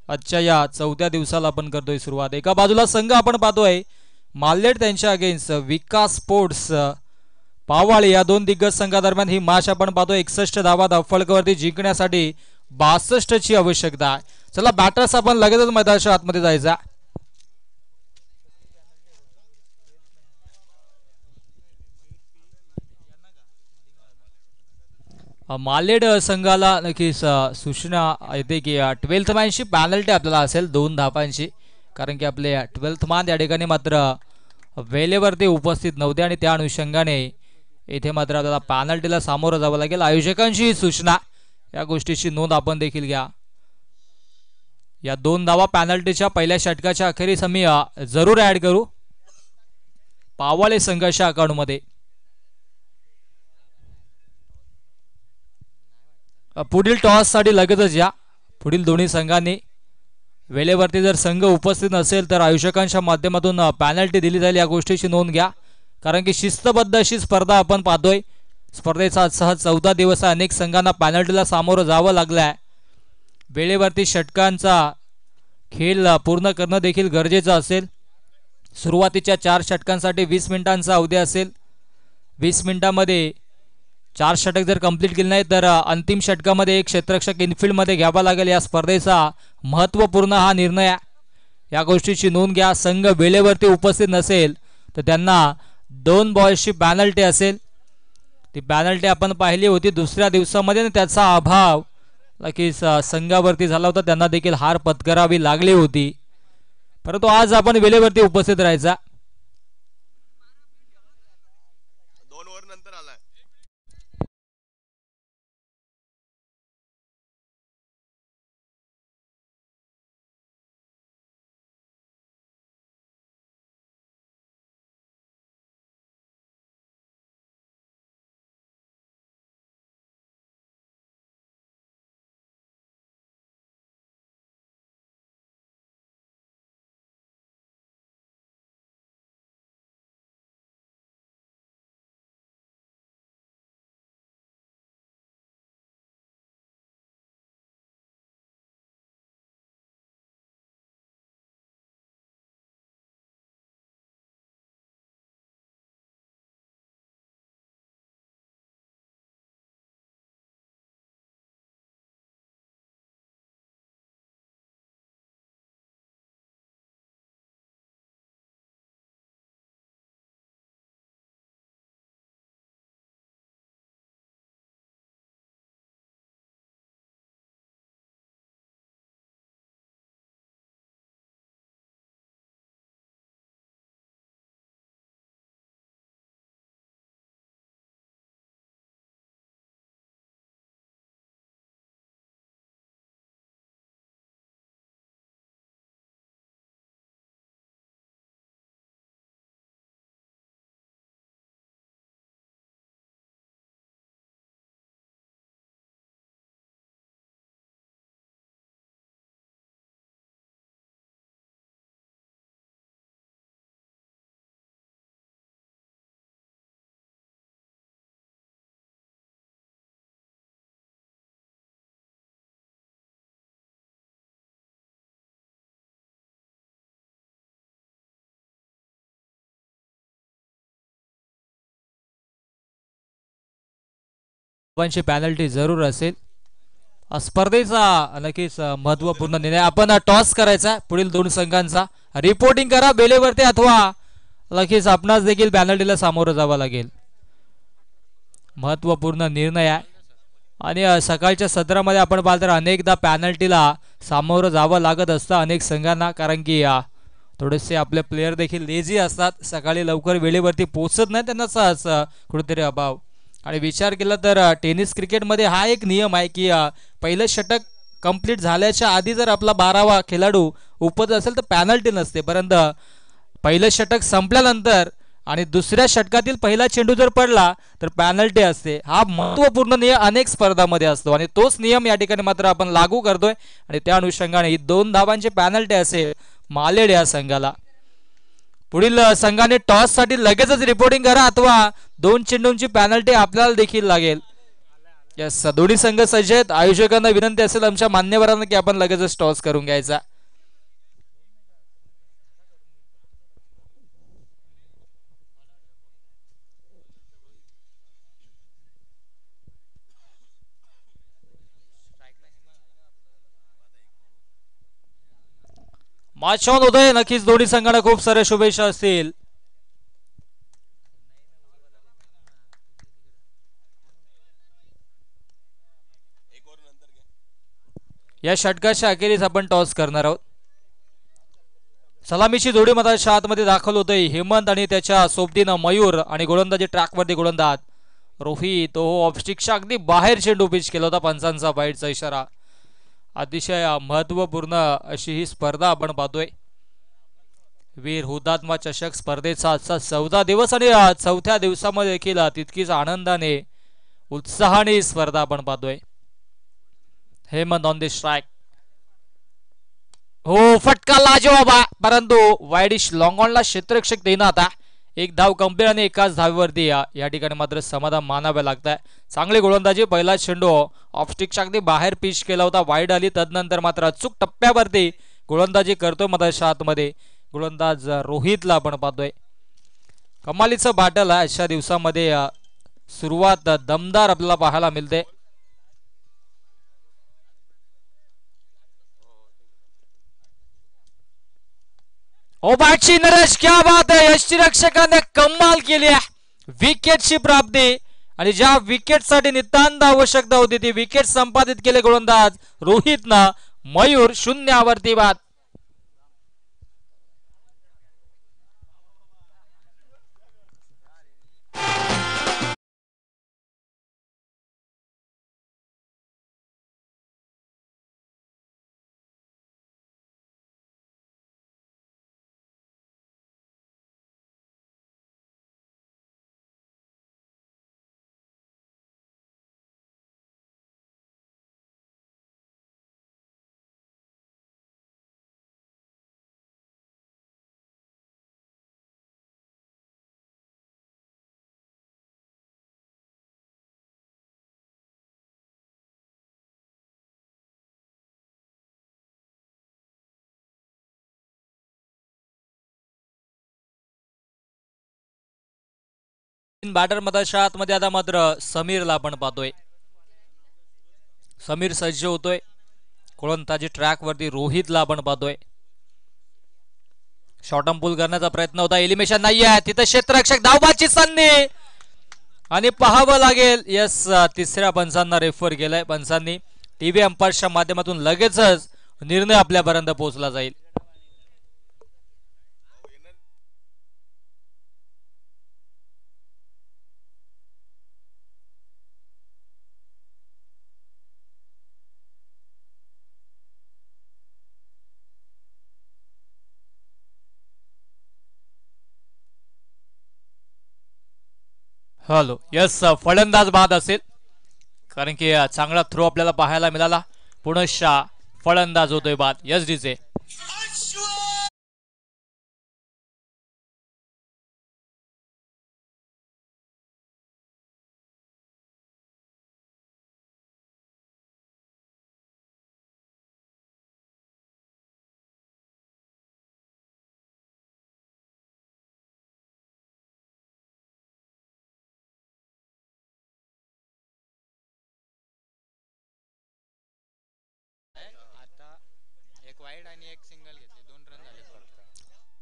S2: आजच्या या चौथ्या दिवसाला आपण करतोय सुरुवात. एका बाजूला संघ आपण पाहतोय मालेड त्यांच्या अगेन्स्ट विकास स्पोर्ट्स पावाळे, या दोन दिग्गज संघादरम्यान ही मॅच आपण पाहतोय. 61 धावा धावफलकावरती जिंकण्यासाठी 62 ची आवश्यकता आहे. चला बॅटर्स आपण लगेचच मैदानाच्या आतमध्ये जायचा. मालेड संघाला नक्कीच सूचना येते की 12th मॅनची पॅनल्टी आपल्याला असेल 2 धावांची, कारण की आपले 12th मान या ठिकाणी मात्र वेळेवरती उपस्थित नव्हते आणि त्या अनुषंगाने येथे मात्र आपल्याला पॅनल्टीला सामोरं जावं लागेल. आयोजकांची सूचना, या गोष्टीची नोंद आपण देखील घ्या. या 2 धावा पॅनल्टीच्या पहिल्या षटकाच्या अखेरीस आम्ही जरूर ऍड करू पावाळे संघाच्या अकाउंटमध्ये. पुढील टॉस साठी लगेचच या. पुढील दोन्ही संघांनी वेळेवरती जर संघ उपस्थित नसेल तर आयोजकांच्या माध्यमातून पॅनल्टी दिली जाईल, या गोष्टीची नोंद घ्या. कारण की शिस्तबद्ध अशी स्पर्धा आपण पाहतोय. स्पर्धेचा आजचा 14 दिवस अनेक संघांना पॅनल्टीला सामोरं जावं लागलंय. वेळेवरती षटकांचा खेळ पूर्ण करणं देखील गरजेचं असेल. सुरुवातीच्या 4 षटकांसाठी 20 मिनिटांचा अवधी असेल. 20 मिनिटांमध्ये 4 षटक जर कंप्लीट केले नाही तर अंतिम षटकामध्ये एक क्षेत्ररक्षक इनफिल्डमध्ये घ्यावा लागेल. या स्पर्धेचा महत्त्वपूर्ण हा निर्णय आहे, या गोष्टीची नोंद घ्या. संघ वेळेवरती उपस्थित नसेल तर त्यांना 2 बॉल्सची पॅनल्टी असेल. ती पॅनल्टी आपण पाहिली होती दुसऱ्या दिवसामध्ये, त्याचा अभाव नक्कीच संघावरती झाला होता, त्यांना देखील हार पत्करावी लागली होती. परंतु आज आपण वेळेवरती उपस्थित राहायचा. धावांची पॅनल्टी जरूर असेल. स्पर्धेचा नक्कीच महत्वपूर्ण निर्णय. आपण टॉस करायचा पुढील दोन संघांचा. रिपोर्टिंग करा बेलेवरती अथवा नक्कीच आपणास देखील पॅनल्टीला सामोरं जावं लागेल. महत्वपूर्ण निर्णय आहे आणि सकाळच्या सत्रामध्ये आपण पाहिलं तर अनेकदा पॅनल्टीला सामोरं जावं लागत असतं अनेक संघांना, कारण की थोडेसे आपले प्लेयर देखील लेझी असतात, सकाळी लवकर वेळेवरती पोहोचत नाही, त्यांना कुठेतरी अभाव. आणि विचार केला तर टेनिस क्रिकेटमध्ये हा एक नियम आहे की पहिलं षटक कंप्लीट झाल्याच्या आधी जर आपला 12वा खेळाडू उपस्थित असेल तर पॅनल्टी नसते, परंतु पहिलं षटक संपल्यानंतर आणि दुसऱ्या षटकातील पहिला चेंडू जर पडला तर पॅनल्टी असते. हा महत्वपूर्ण नियम अनेक स्पर्धामध्ये असतो आणि तोच नियम या ठिकाणी मात्र आपण लागू करतोय आणि त्या अनुषंगाने ही 2 धावांची पॅनल्टी असेल मालेड या संघाला. पुढील संघाने टॉस साठी लगेचच रिपोर्टिंग करा अथवा 2 चेंडूंची पॅनल्टी आपल्याला देखील लागेल. यस, दोन्ही संघ सज्ज आहेत. आयोजकांना विनंती असेल आमच्या मान्यवरांना की आपण लगेचच टॉस करून घ्यायचा. मॅच ऑन होतोय. नक्कीच दोन्ही संघांना खूप साऱ्या शुभेच्छा असतील. या षटकाच्या अखेरीस आपण टॉस करणार आहोत. सलामीची जोडी मधाच्या आतमध्ये दाखल होतोय हेमंत आणि त्याच्या सोबतीनं मयूर आणि गोलंदाजी ट्रॅकवरती गोलंदाज रोहित. तो ऑफस्टिकच्या अगदी बाहेर चेंडू पिच केला होता, पंचांचा बाईटचा इशारा. अतिशय महत्वपूर्ण अशी ही स्पर्धा आपण पाहतोय. वीर हुतात्मा चषक स्पर्धेचा आजचा 14 दिवस आणि 4थ्या दिवसामध्ये देखील तितकीच आनंदाने उत्साहाने स्पर्धा आपण पाहतोय. Hemant on the strike. हो, फटका लाजवाब, परंतु वाईडिश लॉंग ऑनला क्षेत्ररक्षक देणं. आता एक धाव कंप्लीट आणि एकाच धावेवरती या ठिकाणी मात्र समाधान मानावे लागत आहे. चांगली गोलंदाजी. पहिला चेंडू ऑफस्टिकच्या अगदी बाहेर पिच केला होता, वाईड आली. तदनंतर मात्र अचूक टप्प्यावरती गोलंदाजी करतोय मधाच्या आतमध्ये गोलंदाज रोहितला आपण पाहतोय. कमालीचं बॅटल आहे अशा दिवसामध्ये. सुरुवात दमदार आपल्याला पाहायला मिळते. ओ बाटची नरेश, क्या बात आहे. यष्टीरक्षकाने कमाल केली आहे. विकेटची प्राप्ती आणि ज्या विकेटसाठी नितांत आवश्यकता होती ती विकेट संपादित केले गोलंदाज रोहितनं. मयूर 0वरती बाद. बॅटर मधाच्या आतमध्ये आता मात्र समीरला आपण पाहतोय. समीर सज्ज होतोय. गोलंदाजी ट्रॅक वरती रोहितला आपण पाहतोय. शॉर्टम पुल करण्याचा प्रयत्न होता, एलिमिनेशन नाही आहे तिथे. क्षेत्ररक्षक धावबाची संधी आणि पाहावं लागेल. यस, तिसऱ्या पंचांना रेफर केलाय पंचांनी. टीव्ही अंपायरच्या माध्यमातून लगेचच निर्णय आपल्यापर्यंत पोहोचला जाईल. हॅलो, यस, फलंदाज बाद असेल कारण की चांगला थ्रो आपल्याला पाहायला मिळाला. पुनश्च फलंदाज होतोय बाद. Yes DJ.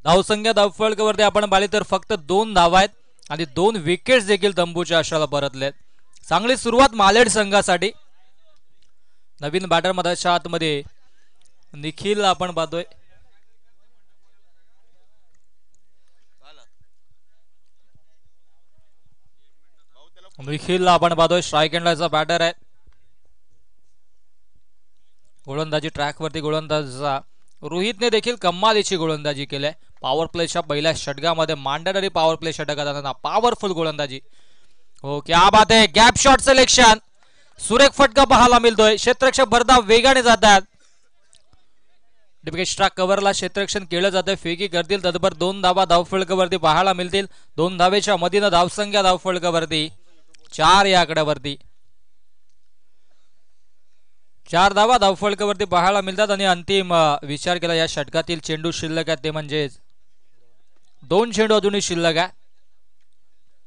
S2: धावसंख्या धावफलकावरती आपण पाहिले तर फक्त 2 धावा आहेत आणि 2 विकेट्स देखील तंबूच्या आशाला परतलेत. चांगली सुरुवात मालेड संघासाठी. नवीन बॅटर मधाच्या आतमध्ये निखिल आपण पाहतोय. निखिलला आपण पाहतोय स्ट्राईक एंडलाचा बॅटर आहे. गोलंदाजी ट्रॅकवरती गोलंदाजा रोहितने देखील कमालीची गोलंदाजी केली. पॉवर प्लेच्या पहिल्या षटकामध्ये मांडणारी पॉवर प्ले षटकात पॉवरफुल गोलंदाजी. हो क्या बात आहे. Gap shot selection. सुरेख फटका पाहायला मिळतोय. क्षेत्ररक्षक भरधाव वेगाने जातात. डिपेक्स्ट्रा कव्हरला क्षेत्ररक्षण केलं जातं. फेकी करतील तत्पर 2 धावा धावफलकावरती पाहायला मिळतील. 2 धावेच्या मधीनं धावसंख्या धावफलकावरती 4 या आकड्यावरती 4 धावा धावफलकावरती पाहायला मिळतात. आणि अंतिम विचार केला या षटकातील चेंडू शिल्लक आहे ते म्हणजेच 2 चेंडू अजूनही शिल्लक आहे.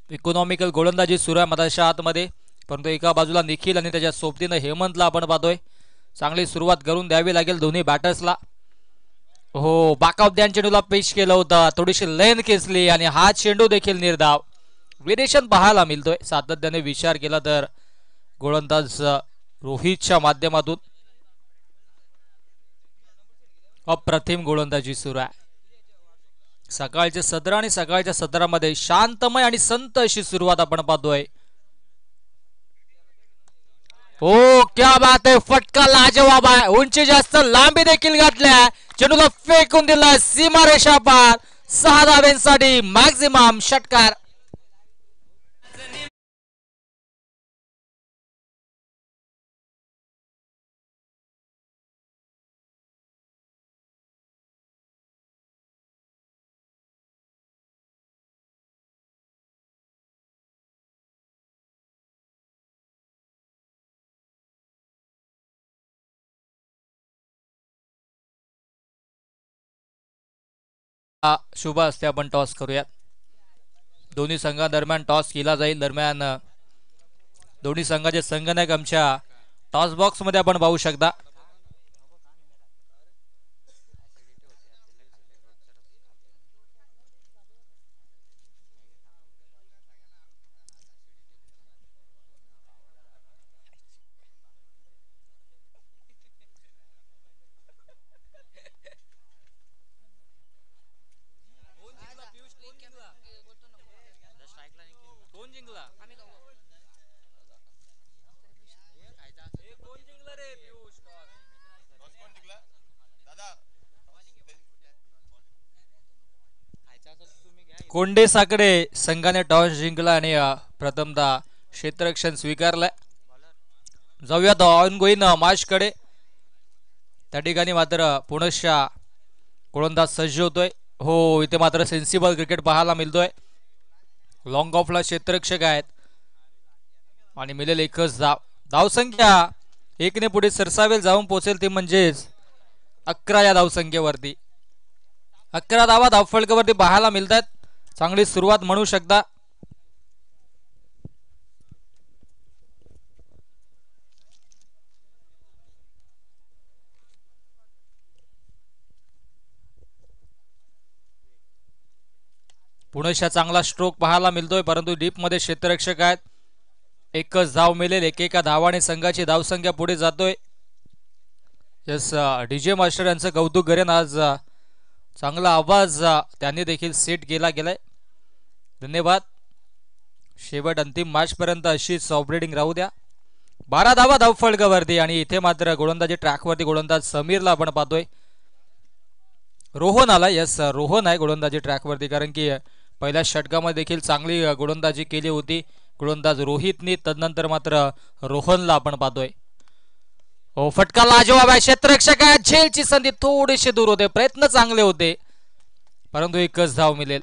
S2: इकॉनॉमिकल गोलंदाजी सुरू आहे मधाच्या आतमध्ये. परंतु एका बाजूला निखिल आणि त्याच्या सोबतीनं हेमंतला आपण पाहतोय. चांगली सुरुवात करून द्यावी लागेल दोन्ही बॅटर्सला. हो बाकाव द्यान चेंडूला पेश केलं होतं. थोडीशी लेन खेचली आणि हा चेंडू देखील निर्धाव. व्हेरिएशन पाहायला मिळतोय. सातत्याने विचार केला तर गोलंदाज रोहितच्या माध्यमातून अप्रतिम गोलंदाजी सुरू आहे. सकाळचे सत्र आणि सकाळच्या सत्रामध्ये शांतमय आणि संत अशी सुरुवात आपण पाहतोय. हो क्या बात आहे. फटका लाजवाब आहे. उंची जास्त लांबी देखील घातल्या. चेंडूला फेकून दिला सीमारेषा पार. 6 धाव्यांसाठी मॅक्झिमम षटकार. शुभ असते. आपण टॉस करूया. दोन्ही संघादरम्यान टॉस केला जाईल. दरम्यान दोन्ही संघाचे संघनायक आमच्या टॉस बॉक्स मध्ये आपण पाहू शकता. कोंडे साकडे संघाने टॉस जिंकला आणि प्रथमतः क्षेत्ररक्षण स्वीकारलंय. जाऊयात ऑन गोईन मॅचकडे. त्या ठिकाणी मात्र पुनश्च गोलंदाज सज्ज होतोय. हो इथे मात्र सेन्सिबल क्रिकेट पाहायला मिळतोय. लॉंग ऑफला क्षेत्ररक्षक आहेत आणि मिळेल एकच धाव. धावसंख्या 1 ने पुढे सरसावेल जाऊन पोहोचेल ते म्हणजेच 11 या धावसंख्येवरती. 11 धावा धावफलकावरती पाहायला मिळतात. चांगली सुरुवात म्हणू शकता. पुणेशा चांगला स्ट्रोक पाहायला मिळतोय परंतु डीप मध्ये क्षेत्ररक्षक आहेत. एकच धाव मिळेल. एकेका धावाने संघाची धावसंख्या पुढे जातोय. यस डीजे मास्टर यांचं कौतुक करेन. आज चांगला आवाज त्यांनी देखील सेट केला गेलाय. धन्यवाद. शेवट अंतिम मॅच पर्यंत अशीच ऑपरेटिंग राहू द्या. 12 धावा धावफलकावरती आणि इथे मात्र गोलंदाजी ट्रॅकवरती गोलंदाज समीरला आपण पाहतोय. रोहन आला. यस रोहन आहे गोलंदाजी ट्रॅकवरती कारण की पहिल्या षटकामध्ये देखील चांगली गोलंदाजी केली होती गोलंदाज रोहितनी. तदनंतर मात्र रोहनला आपण पाहतोय. हो फटका लाजवाब आहे. क्षेत्ररक्षक आहे. झेलची संधी थोडीशी दूर होते. प्रयत्न चांगले होते परंतु एकच धाव मिळेल.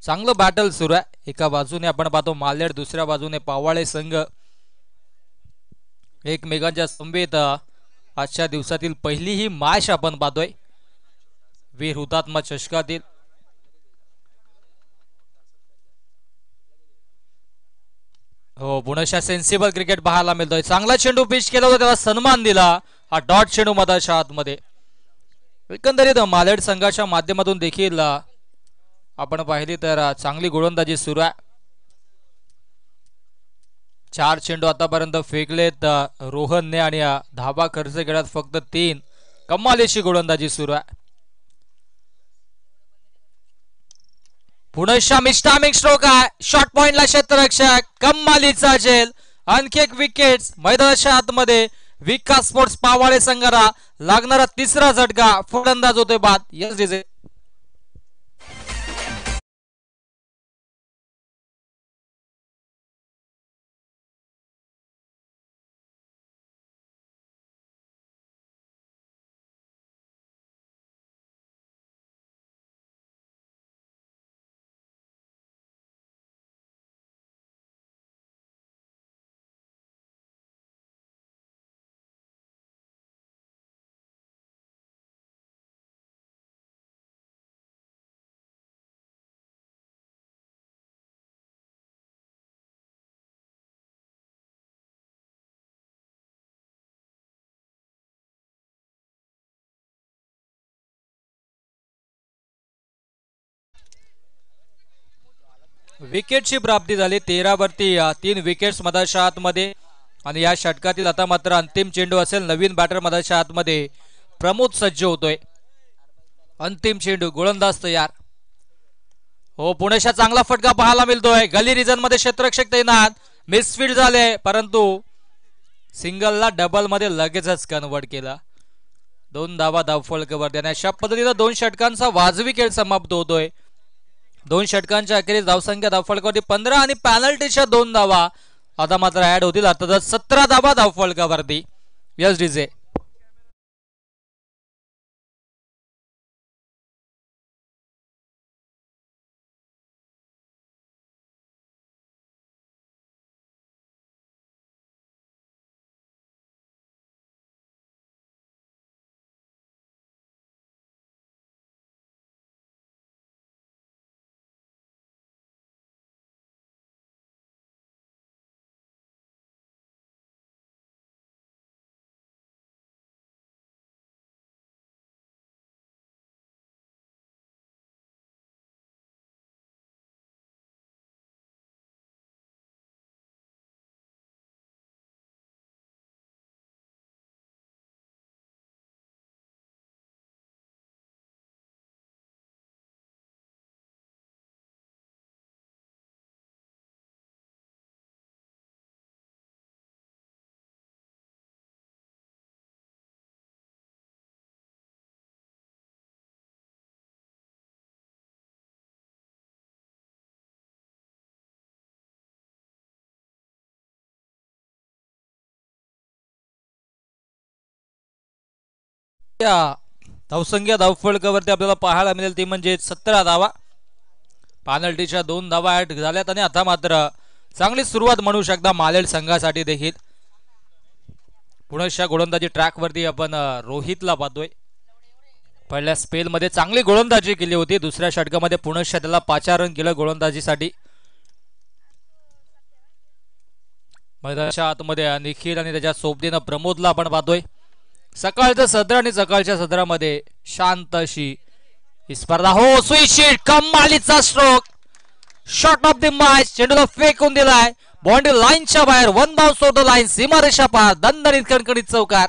S2: चांगलं बॅटल सुरू आहे. एका बाजूने आपण पाहतो मालेड, दुसऱ्या बाजूने पावाळे संघ एकमेकांच्या समवेत आजच्या दिवसातील पहिली ही मॅच आपण पाहतोय. वीर हुतात्मा चषकातील हो पुण्याच्या सेन्सिबल क्रिकेट पाहायला मिळतोय. चांगला चेंडू पिच केला होता, त्याला सन्मान दिला. हा डॉट चेंडू मधाच्या आतमध्ये. एकंदरीत मालेड संघाच्या माध्यमातून देखील आपण पाहिली तर चांगली गोलंदाजी सुरू आहे. 4 चेंडू आतापर्यंत फेकलेत रोहनने आणि धाबा खर्च केल्यात फक्त 3. कमालीची गोलंदाजी सुरू आहे. पुण्याच्या मिस्टामिक स्ट्रोक आहे. शॉर्ट पॉइंटला क्षेत्ररक्षक, कमालीचा झेल. आणखी एक विकेट मैदानाच्या आतमध्ये. विकास स्पोर्ट्स पावाळे संघाला लागणारा 3रा झटका. फलंदाज होते बाद. Yes DJ. विकेटची प्राप्ती झाली. 13 वरती 3 विकेट्स मधाच्या आतमध्ये. आणि या षटकातील आता मात्र अंतिम चेंडू असेल. नवीन बॅटर मधाच्या आतमध्ये प्रमोद सज्ज होतोय. अंतिम चेंडू, गोलंदाज तयार. हो, पुण्याच्या चांगला फटका पाहायला मिळतोय. गली रिजन मध्ये क्षेत्ररक्षक तैनात. मिसफील्ड झाले, परंतु सिंगलला डबल मध्ये लगेचच कन्वर्ट केला. 2 धावा धावफलकावर देण्या. अशा पद्धतीने 2 षटकांचा वाजवी खेळ समाप्त होतोय. 2 षटकांच्या अखेरीस धावसंख्या धावफलकावरती 15 आणि पॅनल्टीच्या 2 धावा आता मात्र ऍड होतील. अर्थातच 17 धावा धावफलकावरती. Yes DJ. धावसंख्या धावफलकावरती आपल्याला पाहायला मिळेल ती म्हणजे 17 धावा. पॅनल्टीच्या 2 धावा ऍड झाल्यात आणि आता मात्र चांगली सुरुवात म्हणू शकता मालेड संघासाठी देखील. पुण्याच्या गोलंदाजी ट्रॅक वरती आपण रोहितला पाहतोय. पहिल्या स्पेल मध्ये चांगली गोलंदाजी केली होती. दुसऱ्या षटकामध्ये पुण्याच्या त्याला 5 रन केलं गोलंदाजीसाठी. मैदानाच्या आतमध्ये निखिल आणि त्याच्या सोबतीनं प्रमोदला आपण पाहतोय. सकाळचं सत्र आणि सकाळच्या सत्रामध्ये शांत अशी ही स्पर्धा. हो, स्वीट कमालीचा stroke. Shot of the match. चेंडूला फेकून दिलाय बाउंड्री लाईनच्या बाहेर. 1 बाउन्स ऑफ द लाईन. सीमारेषा पार. दणदणीत कणकणीत चौकार.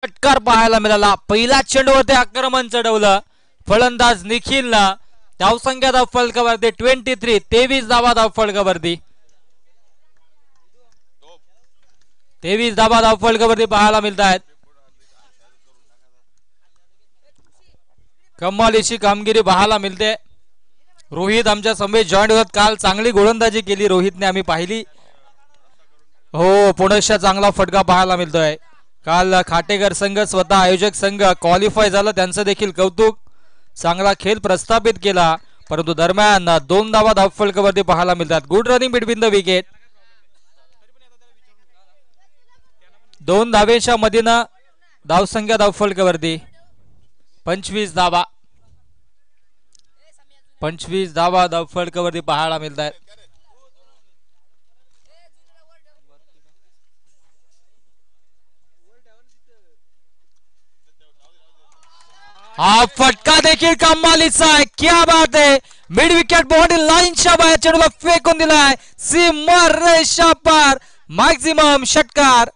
S2: षटकार पाहायला मिळाला. पहिला चेंडूवरती आक्रमण चढवलं फलंदाज निखिलला. धावसंख्या धावफलकावरती 23. 23 धावा धावफलकावरती. 23 धावा धावफलकावरती पाहायला मिळत आहेत. कमालीची कामगिरी पाहायला मिळते. रोहित आमच्या समेत जॉईंट होत. काल चांगली गोलंदाजी केली रोहितने, आम्ही पाहिली. हो, पुणेशा चांगला फटका पाहायला मिळतोय. काल खाटेकर संघ स्वतः आयोजक संघ क्वालिफाय झाला, त्यांचं देखील कौतुक. चांगला खेळ प्रस्थापित केला, परंतु दरम्यान 2 धावा धावफलकावरती पाहायला मिळतात. Good running between the wicket. 2 धावेच्या मधीनं धावसंख्या धावफलकावरती 25 धावा. 25 धावा धावफलकावरती पाहायला मिळत आहेत. हा फटका देखील कमालीचा आहे. क्या बात आहे. मिड विकेट बाउंड्री लाईनच्या बाहेर चेंडूला फेकून दिलाय. सीमर रेषा पार, मॅक्झिमम षटकार.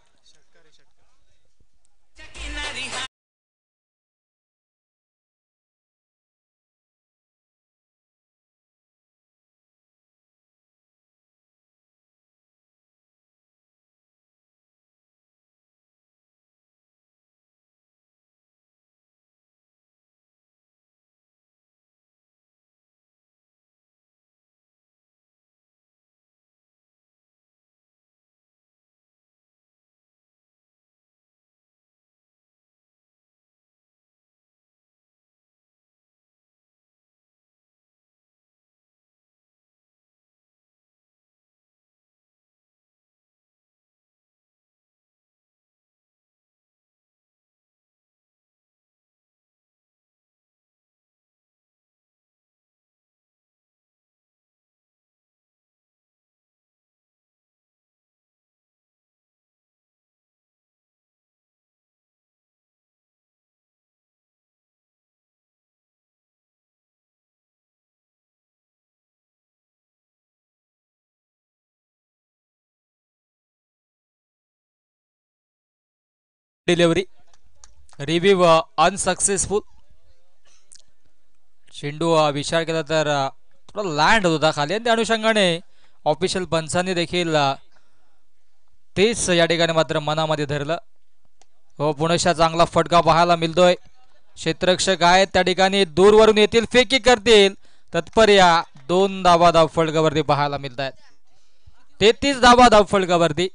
S2: Delivery review unsuccessful. चेंडू विचार केला तर थोडा लँड होता खाली, आणि त्या अनुषंगाने ऑफिशियल पंचांनी देखील तेच या ठिकाणी मात्र मनामध्ये धरलं. हो, पुणेशा चांगला फटका पाहायला मिळतोय. क्षेत्ररक्षक आहेत त्या ठिकाणी, दूरवरून येतील, फेकी करतील. तत्पर्या 2 धावा धावफलकावरती पाहायला मिळत आहेत. 33 धावा धावफलकावरती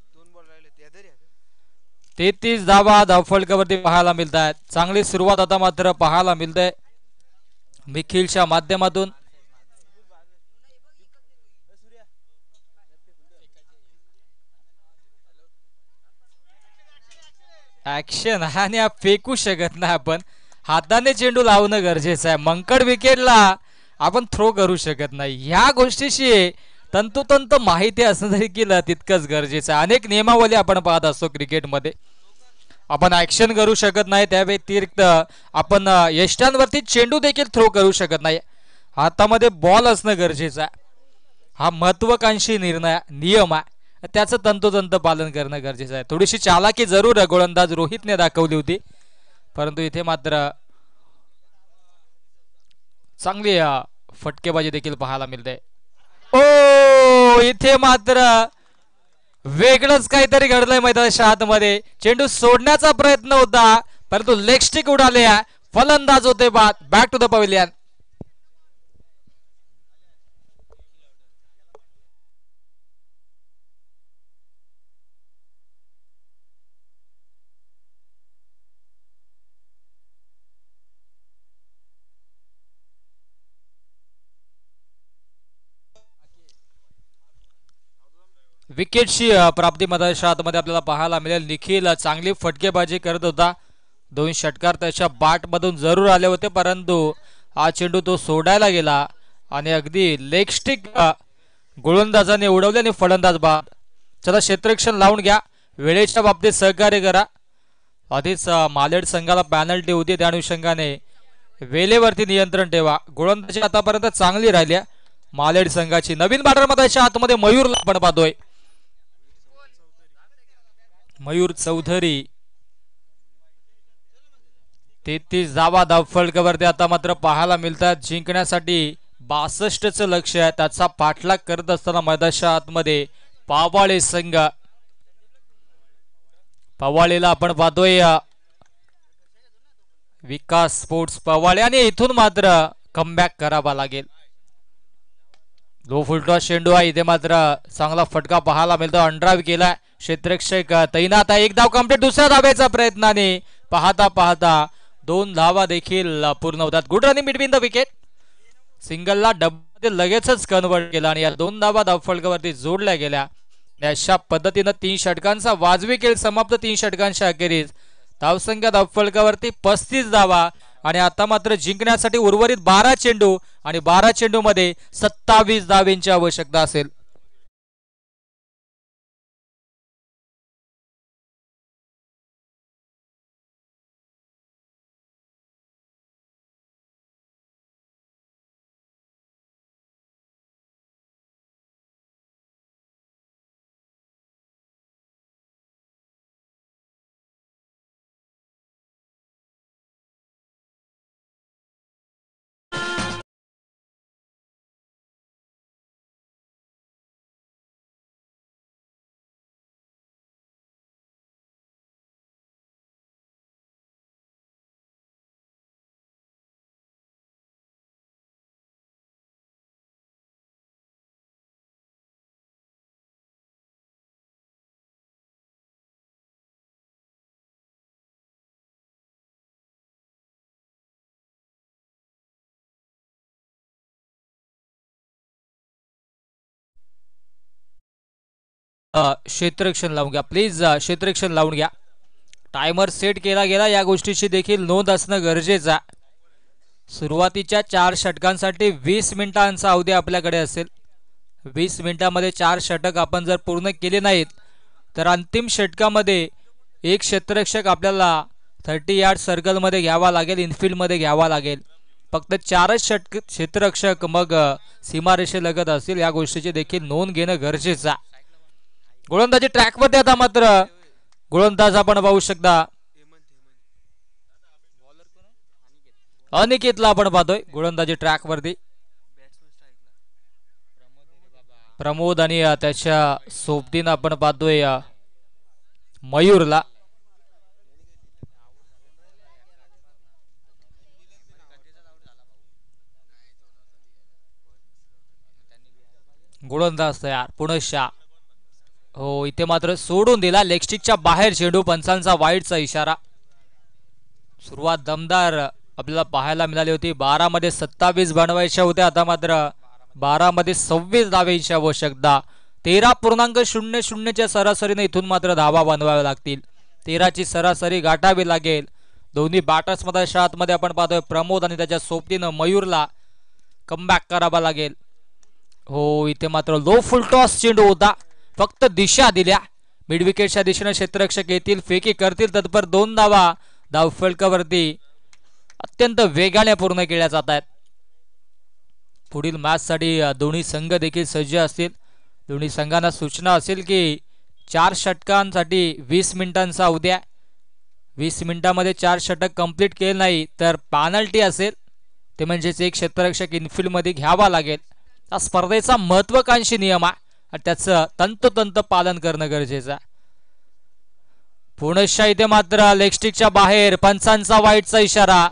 S2: 33 धावा धावफलकावरती पाहायला मिळत आहेत. चांगली सुरुवात आता मात्र पाहायला मिळते निखिलच्या माध्यमातून. ऍक्शन आणि फेकू शकत नाही आपण, हाताने चेंडू लावणं गरजेचं आहे. मंकड विकेटला आपण थ्रो करू शकत नाही. ह्या गोष्टीशी तंतोतंत माहिती असणं देखील तितकंच गरजेचं आहे. अनेक नियमावली आपण पाहत असतो क्रिकेटमध्ये. आपण ऍक्शन करू शकत नाही, त्या व्यतिरिक्त आपण यष्ट्यांवरती चेंडू देखील थ्रो करू शकत नाही. हातामध्ये बॉल असणं गरजेचं आहे. हा महत्वाकांक्षी नियम आहे, त्याचं तंतोतंत पालन करणं गरजेचं आहे. थोडीशी चालाकी जरूर गोलंदाज रोहितने दाखवली होती, परंतु इथे मात्र चांगली फटकेबाजी देखील पाहायला मिळते. ओ, इथे मात्र वेगळंच काहीतरी घडलंय मैदानाच्या आतमध्ये. चेंडू सोडण्याचा प्रयत्न होता, परंतु लेग स्टिक उडाले. फलंदाज होते बाद. Back to the pavilion. विकेटची प्राप्ती मैदानाच्या आतमध्ये आपल्याला पाहायला मिळेल. निखिल चांगली फटकेबाजी करत होता. 2 षटकार त्याच्या बॅट मधून जरूर आले होते, परंतु हा चेंडू तो सोडायला गेला आणि अगदी लेग स्टिक गोलंदाजाने उडवले आणि फलंदाज बाद. चला, क्षेत्ररक्षण लावून घ्या, वेळेच्या बाबतीत सहकार्य करा. आधीच मालेड संघाला पॅनल्टी होती, त्या अनुषंगाने वेळेवरती नियंत्रण ठेवा. गोलंदाजी आतापर्यंत चांगली राहिली मालेड संघाची. नवीन बॅटर मैदानाच्या आतमध्ये मयूरला आपण पाहतोय. मयूर चौधरी 33 धावा धावफलकावरती आता मात्र पाहायला मिळतात. जिंकण्यासाठी 62चं लक्ष आहे, त्याचा पाठलाग करत असताना मैदानाच्या आतमध्ये पावाळे संघ. पवाळेला आपण पाहतोय विकास स्पोर्ट्स पवाळे, आणि इथून मात्र कमबॅक करावा लागेल. लो फुलटॉस चेंडू आहे इथे मात्र चांगला फटका पाहायला मिळतो. अंडराव केला क्षेत्ररक्षक तैनात आहे. एक धाव कंप्लीट. दुसऱ्या धावेचा प्रयत्नाने पाहता पाहता 2 धावा देखील पूर्ण होतात. Good running between the wicket. सिंगलला डबल लगेचच कन्वर्ट केला आणि या 2 धावा धावफलकावरती जोडल्या गेल्या. अशा पद्धतीनं 3 षटकांचा वाजवी खेळ समाप्त. 3 षटकांच्या अखेरीस धावसंख्या धावफलकावरती 35 धावा आणि आता मात्र जिंकण्यासाठी उर्वरित 12 चेंडू आणि 12 चेंडू मध्ये 27 धावेंची आवश्यकता असेल. क्षेत्ररक्षण लावून घ्या प्लीज. क्षेत्ररक्षण लावून घ्या. टायमर सेट केला गेला. या गोष्टीची देखील नोंद असणं गरजेचं आहे. सुरुवातीच्या 4 षटकांसाठी 20 मिनिटांचा अवधी आपल्याकडे असेल. 20 मिनिटांमध्ये 4 षटक आपण जर पूर्ण केले नाहीत तर अंतिम षटकामध्ये एक क्षेत्ररक्षक आपल्याला 30 यार्ड सर्कलमध्ये घ्यावा लागेल. इनफिल्डमध्ये घ्यावा लागेल. फक्त 4च क्षेत्ररक्षक मग सीमारेषेलगत असतील. या गोष्टीची देखील नोंद घेणं गरजेचं आहे. गोलंदाजी ट्रॅकमध्ये आता मात्र गोलंदाज आपण पाहू शकता अनिकेतला आपण पाहतोय गोलंदाजी ट्रॅक वरती. प्रमोद आणि त्याच्या सोबतीनं आपण पाहतोय मयूरला. गोलंदाज तयार. पुनश्चा हो इथे मात्र सोडून दिला. लेगस्टिकच्या बाहेर चेंडू. पंचांचा वाईडचा इशारा. सुरुवात दमदार आपल्याला पाहायला मिळाली होती. 12 मध्ये 27 बनवायच्या होत्या. आता मात्र 12 मध्ये 26 धावेची आवश्यकता. 13.00च्या सरासरीने इथून मात्र धावा बनवाव्या लागतील. 13ची सरासरी गाठावी लागेल. दोन्ही बॅटर्समध्ये शॉटमध्ये आपण पाहतोय प्रमोद आणि त्याच्या सोबतीनं मयूरला कमबॅक करावा लागेल. हो इथे मात्र लो फुल टॉस चेंडू होता. फक्त दिशा दिल्या. मिड विकेटच्या दिशेने क्षेत्ररक्षक येतील. फेकी करतील. तत्पर 2 धावा धावफलकावरती अत्यंत वेगाने पूर्ण केल्या जात आहेत. पुढील मॅचसाठी दोन्ही संघ देखील सज्ज असतील. दोन्ही संघांना सूचना असेल की 4 षटकांसाठी 20 मिनिटांचा अवधी आहे. 20 मिनिटांमध्ये 4 षटक कंप्लीट केले नाही तर पेनल्टी असेल. ते म्हणजेच एक क्षेत्ररक्षक इनफिल्डमध्ये घ्यावा लागेल. हा स्पर्धेचा महत्वाकांक्षी नियम आहे आणि त्याचं तंतोतंत पालन करणं गरजेचं आहे. पुनश्चा इथे मात्र लेगस्टिकच्या बाहेर. पंचांचा वाईटचा इशारा.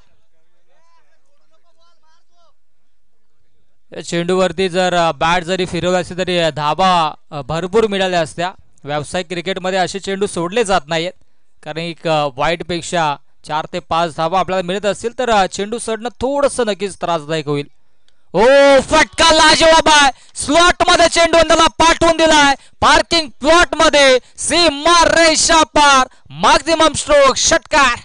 S2: चेंडूवरती जर बॅट जरी फिरवला असती तरी धाबा भरपूर मिळाल्या असत्या. व्यावसायिक क्रिकेटमध्ये असे चेंडू सोडले जात नाहीत कारण एक वाईट पेक्षा 4 ते 5 धाबा आपल्याला मिळत असतील तर चेंडू सोडणं थोडंसं नक्कीच त्रासदायक होईल. ओ फटका लाजवाब आहे. स्लॉट मध्ये चेंडू त्याला पाठवून दिलाय. पार्किंग प्लॉट मध्ये सीमा रेषा पार. मॅक्झिमम स्ट्रोक षटकार.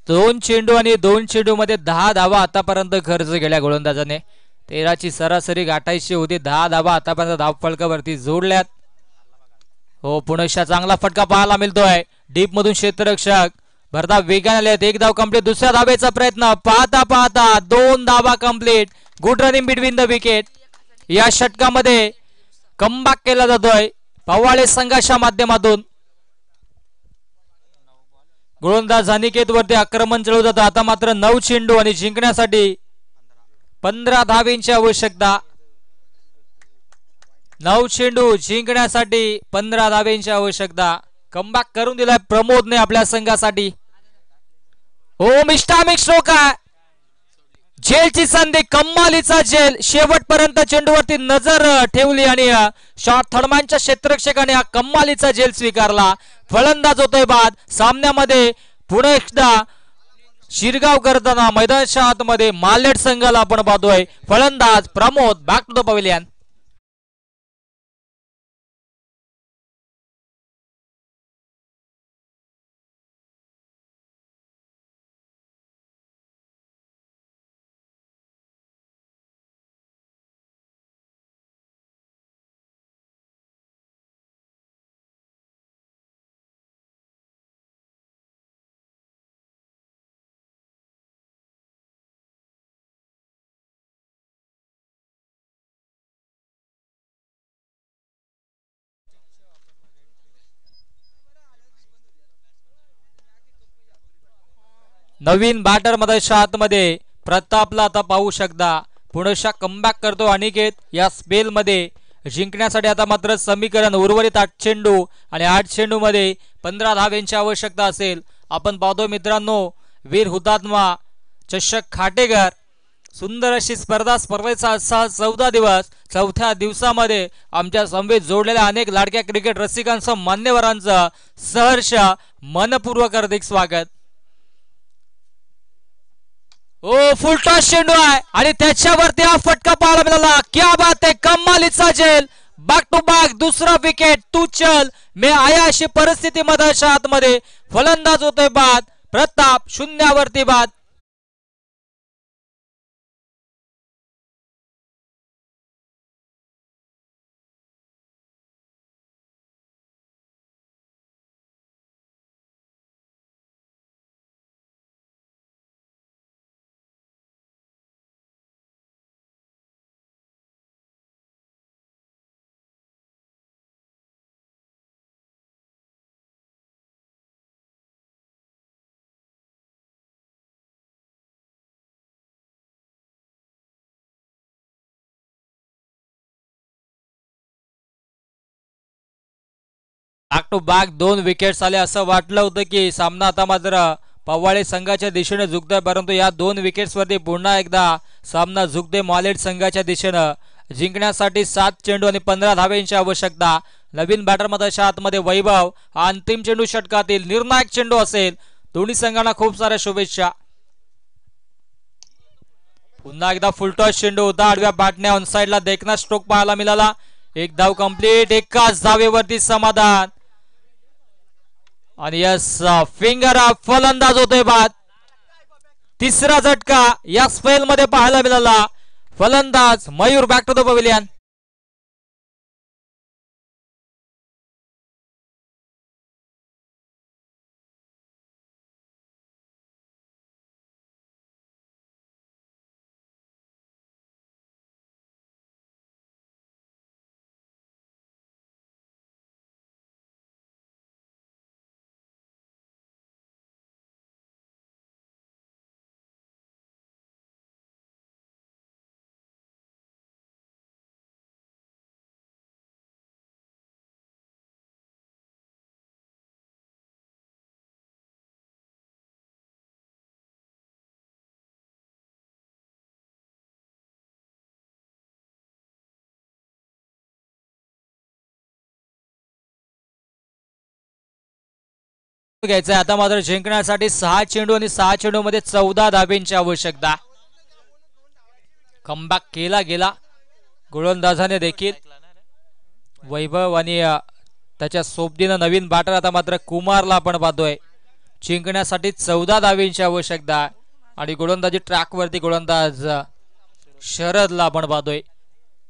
S2: दोन चेंडू आणि 2 चेंडू मध्ये 10 धावा आतापर्यंत खर्च केल्या गोलंदाजाने. 13ची सरासरी गाठायची होती. 10 धावा आतापर्यंत धावफलकावरती जोडल्यात. हो पुनश्चा चांगला फटका पाहायला मिळतोय. डीप मधून क्षेत्ररक्षक भरधाव वेगाने आलेत. 1 धाव कंप्लीट. दुसऱ्या धावेचा प्रयत्न. पाहता पाहता 2 धावा complete. Good running between the wicket. या षटकामध्ये कमबॅक केला जातोय पवाळे संघाच्या माध्यमातून. गोलंदाज अनिकेत वरती आक्रमण चालू जातं. आता मात्र 9 चेंडू आणि जिंकण्यासाठी 15 धावेंची आवश्यकता. 9 चेंडू जिंकण्यासाठी 15 धावेंची आवश्यकता. कमबॅक करून दिलाय प्रमोदने आपल्या संघासाठी. ओ मिस्टामिक स्ट्रोक आहे. झेलची संधी, कम्मालीचा झेल. शेवटपर्यंत चेंडूवरती नजर ठेवली आणि शॉट थर्डमॅनच्या क्षेत्ररक्षकाने हा कम्मालीचा झेल स्वीकारला. फलंदाज होतोय बाद. सामन्यामध्ये पुन्हा एकदा शिरगाव करताना मैदानाच्या आतमध्ये मालेट संघाला आपण पाहतोय. फलंदाज Pramod. Back to the pavilion. नवीन बॅटर मध्ये आतमध्ये प्रतापला आता पाहू शकता. पुनश्च कमबॅक करतो अनिकेत या स्पेल मध्ये जिंकण्यासाठी. आता मात्र समीकरण उर्वरित 8 चेंडू आणि 8 चेंडू मध्ये 15 धावेंची आवश्यकता असेल. आपण पाहतो मित्रांनो, वीर हुतात्मा चषक खाटेकर. सुंदर अशी स्पर्धेचा असा 14 दिवस. 4थ्या दिवसामध्ये आमच्या समवेत जोडलेल्या अनेक लाडक्या क्रिकेट रसिकांचं, मान्यवरांचं सहर्ष मनपूर्वक हार्दिक स्वागत. ओ फुलटॉस चेंडू आहे आणि त्याच्यावरती हा फटका पाहायला मिळाला. क्या बात आहे, कमालीचा झेल. बॅक टू बॅक दुसरा विकेट. तू चल मे आया अशी परिस्थिती मधाच्या आतमध्ये. फलंदाज होतोय बाद. प्रताप 0वरती बाद. बॅक टू बॅक 2 विकेट्स आले. असं वाटलं होतं की सामना आता मात्र पव्वाळे संघाच्या दिशेने झुकतोय, परंतु या 2 विकेट्स वरती पुन्हा एकदा सामना झुकते मालेट संघाच्या दिशेनं. जिंकण्यासाठी 7 चेंडू आणि 15 धावेंची आवश्यकता. नवीन बॅटर मधाच्या आतमध्ये वैभव. हा अंतिम चेंडू षटकातील निर्णायक चेंडू असेल. दोन्ही संघांना खूप साऱ्या शुभेच्छा. पुन्हा एकदा फुलटॉस चेंडू होता. आडव्या बॅटने ऑन साइडला देखना स्ट्रोक पाहायला मिळाला. एक धाव कंप्लीट. एकाच धावेवरती समाधान. आणि यस फिंगर फलंदाज होतोय बाद. तिसरा झटका या स्पेल मध्ये पाहायला मिळाला. फलंदाज Mayur. Back to the pavilion. घ्यायचंय. आता मात्र जिंकण्यासाठी 6 चेंडू आणि 6 चेंडू मध्ये 14 धावेंची आवश्यकता. कमबॅक केला गेला गोलंदाजाने देखील. वैभव आणि त्याच्या सोबतीनं नवीन बॅटर आता मात्र कुमारला आपण पाहतोय. जिंकण्यासाठी 14 धावेंची आवश्यकता आणि गोलंदाजी ट्रॅक वरती गोलंदाज शरदला आपण पाहतोय.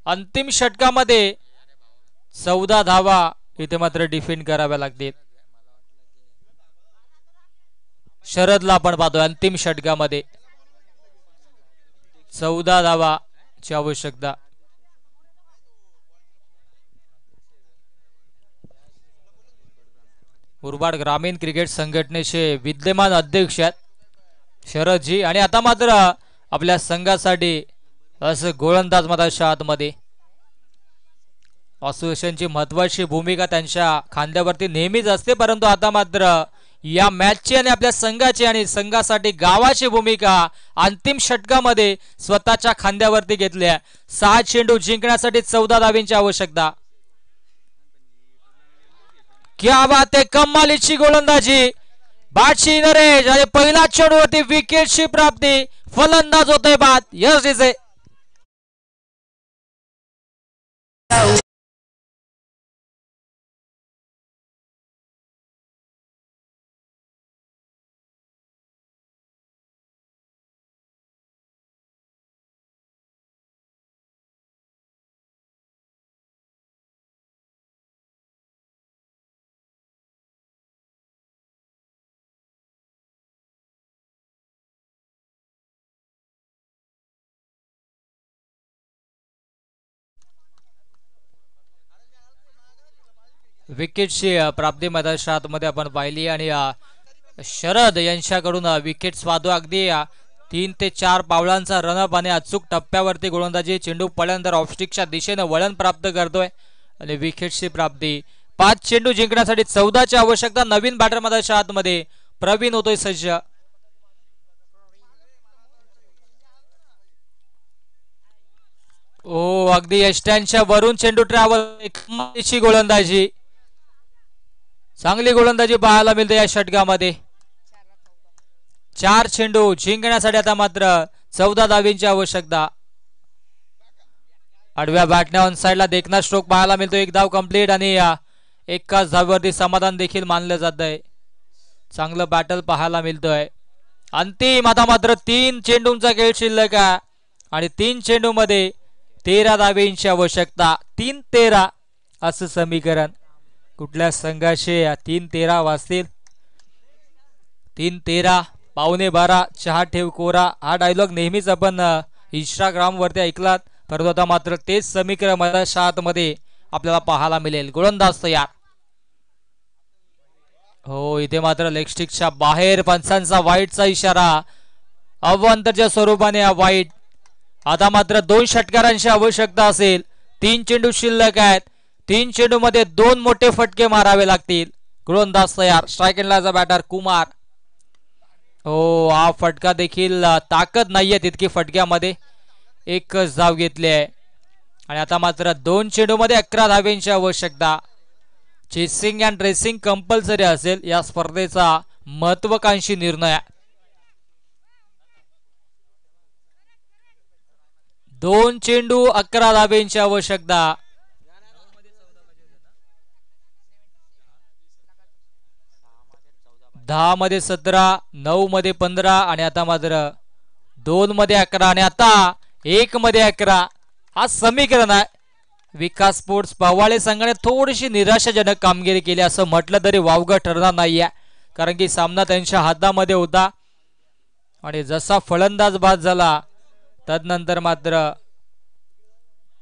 S2: अंतिम षटकामध्ये 14 धावा इथे मात्र डिफेंड कराव्या लागतील. शरदला आपण पाहतोय अंतिम षटकामध्ये 14 धावाची आवश्यकता. मुरबाड ग्रामीण क्रिकेट संघटनेचे विद्यमान अध्यक्ष आहेत शरदजी. आणि आता मात्र आपल्या संघासाठी असं गोलंदाज मधाच्या आतमध्ये. असोसिएशनची महत्वाची भूमिका त्यांच्या खांद्यावरती नेहमीच असते, परंतु आता मात्र या मॅचची आणि आपल्या संघाची आणि संघासाठी गावाची भूमिका अंतिम षटकामध्ये स्वतःच्या खांद्यावरती घेतल्या. 6 चेंडू जिंकण्यासाठी 14 धावींची आवश्यकता. क्या बात आहे, कमालीची गोलंदाजी बादशी नरेश आणि पहिला चेंडूवरती विकेटची प्राप्ती. फलंदाज होतोय बाद. यस डिजे विकेटची प्राप्ती मैदानाच्या आतमध्ये आपण पाहिली आणि शरद यांच्याकडून विकेट स्वादू अगदी 3 ते 4 पावलांचा रनअप आणि अचूक टप्प्यावरती गोलंदाजी. चेंडू पडल्यानंतर ऑफस्टिकच्या दिशेने वळण प्राप्त करतोय आणि विकेटची प्राप्ती. 5 चेंडू जिंकण्यासाठी 14ची आवश्यकता. नवीन बॅटर मैदानाच्या आतमध्ये प्रवीण होतोय सज्ज. ओ अगदी यष्ट्यांच्या वरून चेंडू ट्रॅव्हल. गोलंदाजी, चांगली गोलंदाजी पाहायला मिळते या षटकामध्ये. 4 चेंडू जिंकण्यासाठी आता मात्र 14 धावींची आवश्यकता. आडव्या बॅटने ऑन साइडला देखना स्ट्रोक पाहायला मिळतो. 1 धाव कंप्लीट आणि एकाच धावेवरती समाधान देखील मानलं जात आहे. चांगलं बॅटल पाहायला मिळतोय. अंतिम आता मात्र 3 चेंडूंचा खेळ शिल्लक आहे आणि 3 चेंडू मध्ये 13 धावींची आवश्यकता. 3-13 असं समीकरण. कुठल्या संघाचे 3-13 वाजतील? 3-13 12:15 चहा ठेव कोरा हा डायलॉग नेहमीच आपण इंस्टाग्राम वरती ऐकलात, परंतु आता मात्र तेच समीकरण मैदानाच्या आतमध्ये आपल्याला पाहायला मिळेल. गोलंदाज तयार. हो इथे मात्र लेग स्टिकच्या बाहेर पंचांचा वाईटचा इशारा. अवांतरच्या स्वरूपाने हा वाईट. आता मात्र 2 षटकारांची आवश्यकता असेल. 3 चेंडू शिल्लक आहेत. 3 चेंडू मध्ये 2 मोठे फटके मारावे लागतील. गोलंदाज तयार. स्ट्राइक एंडला बॅटर कुमार. हो हा फटका देखील ताकद नाहीये तितकी फटक्यामध्ये. एकच धाव घेतली आहे आणि आता मात्र 2 चेंडू मध्ये 11 धावेंची आवश्यकता. चेसिंग अँड रेसिंग कंपल्सरी असेल या स्पर्धेचा महत्वाकांक्षी निर्णय. 2 चेंडू 11 धावेंची आवश्यकता. 10 मध्ये 17, 9 मध्ये 15 आणि आता मात्र 2 मध्ये 11 आणि आता 1 मध्ये 11 हा समीकरण आहे. विकास स्पोर्ट्स पवाळे संघाने थोडीशी निराशाजनक कामगिरी केली असं म्हटलं तरी वावगं ठरणार नाहीये, कारण की सामना त्यांच्या हातामध्ये होता आणि जसा फलंदाज बाद झाला तदनंतर मात्र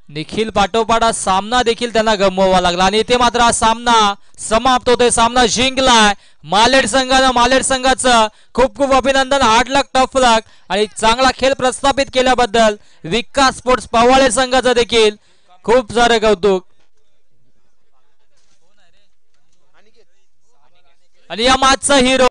S2: निखिल पाठोपाठ सामना देखील त्यांना गमवावा लागला आणि इथे मात्र हा सामना समाप्त होतोय. सामना जिंकलाय मालेड संघानं. मालेड संघाचं खूप खूप अभिनंदन. हार्ड लक, टफ लक आणि चांगला खेळ प्रस्थापित केल्याबद्दल विकास स्पोर्ट्स पवाळे संघाचं देखील खूप सारे कौतुक. आणि या मॅचचा हिरो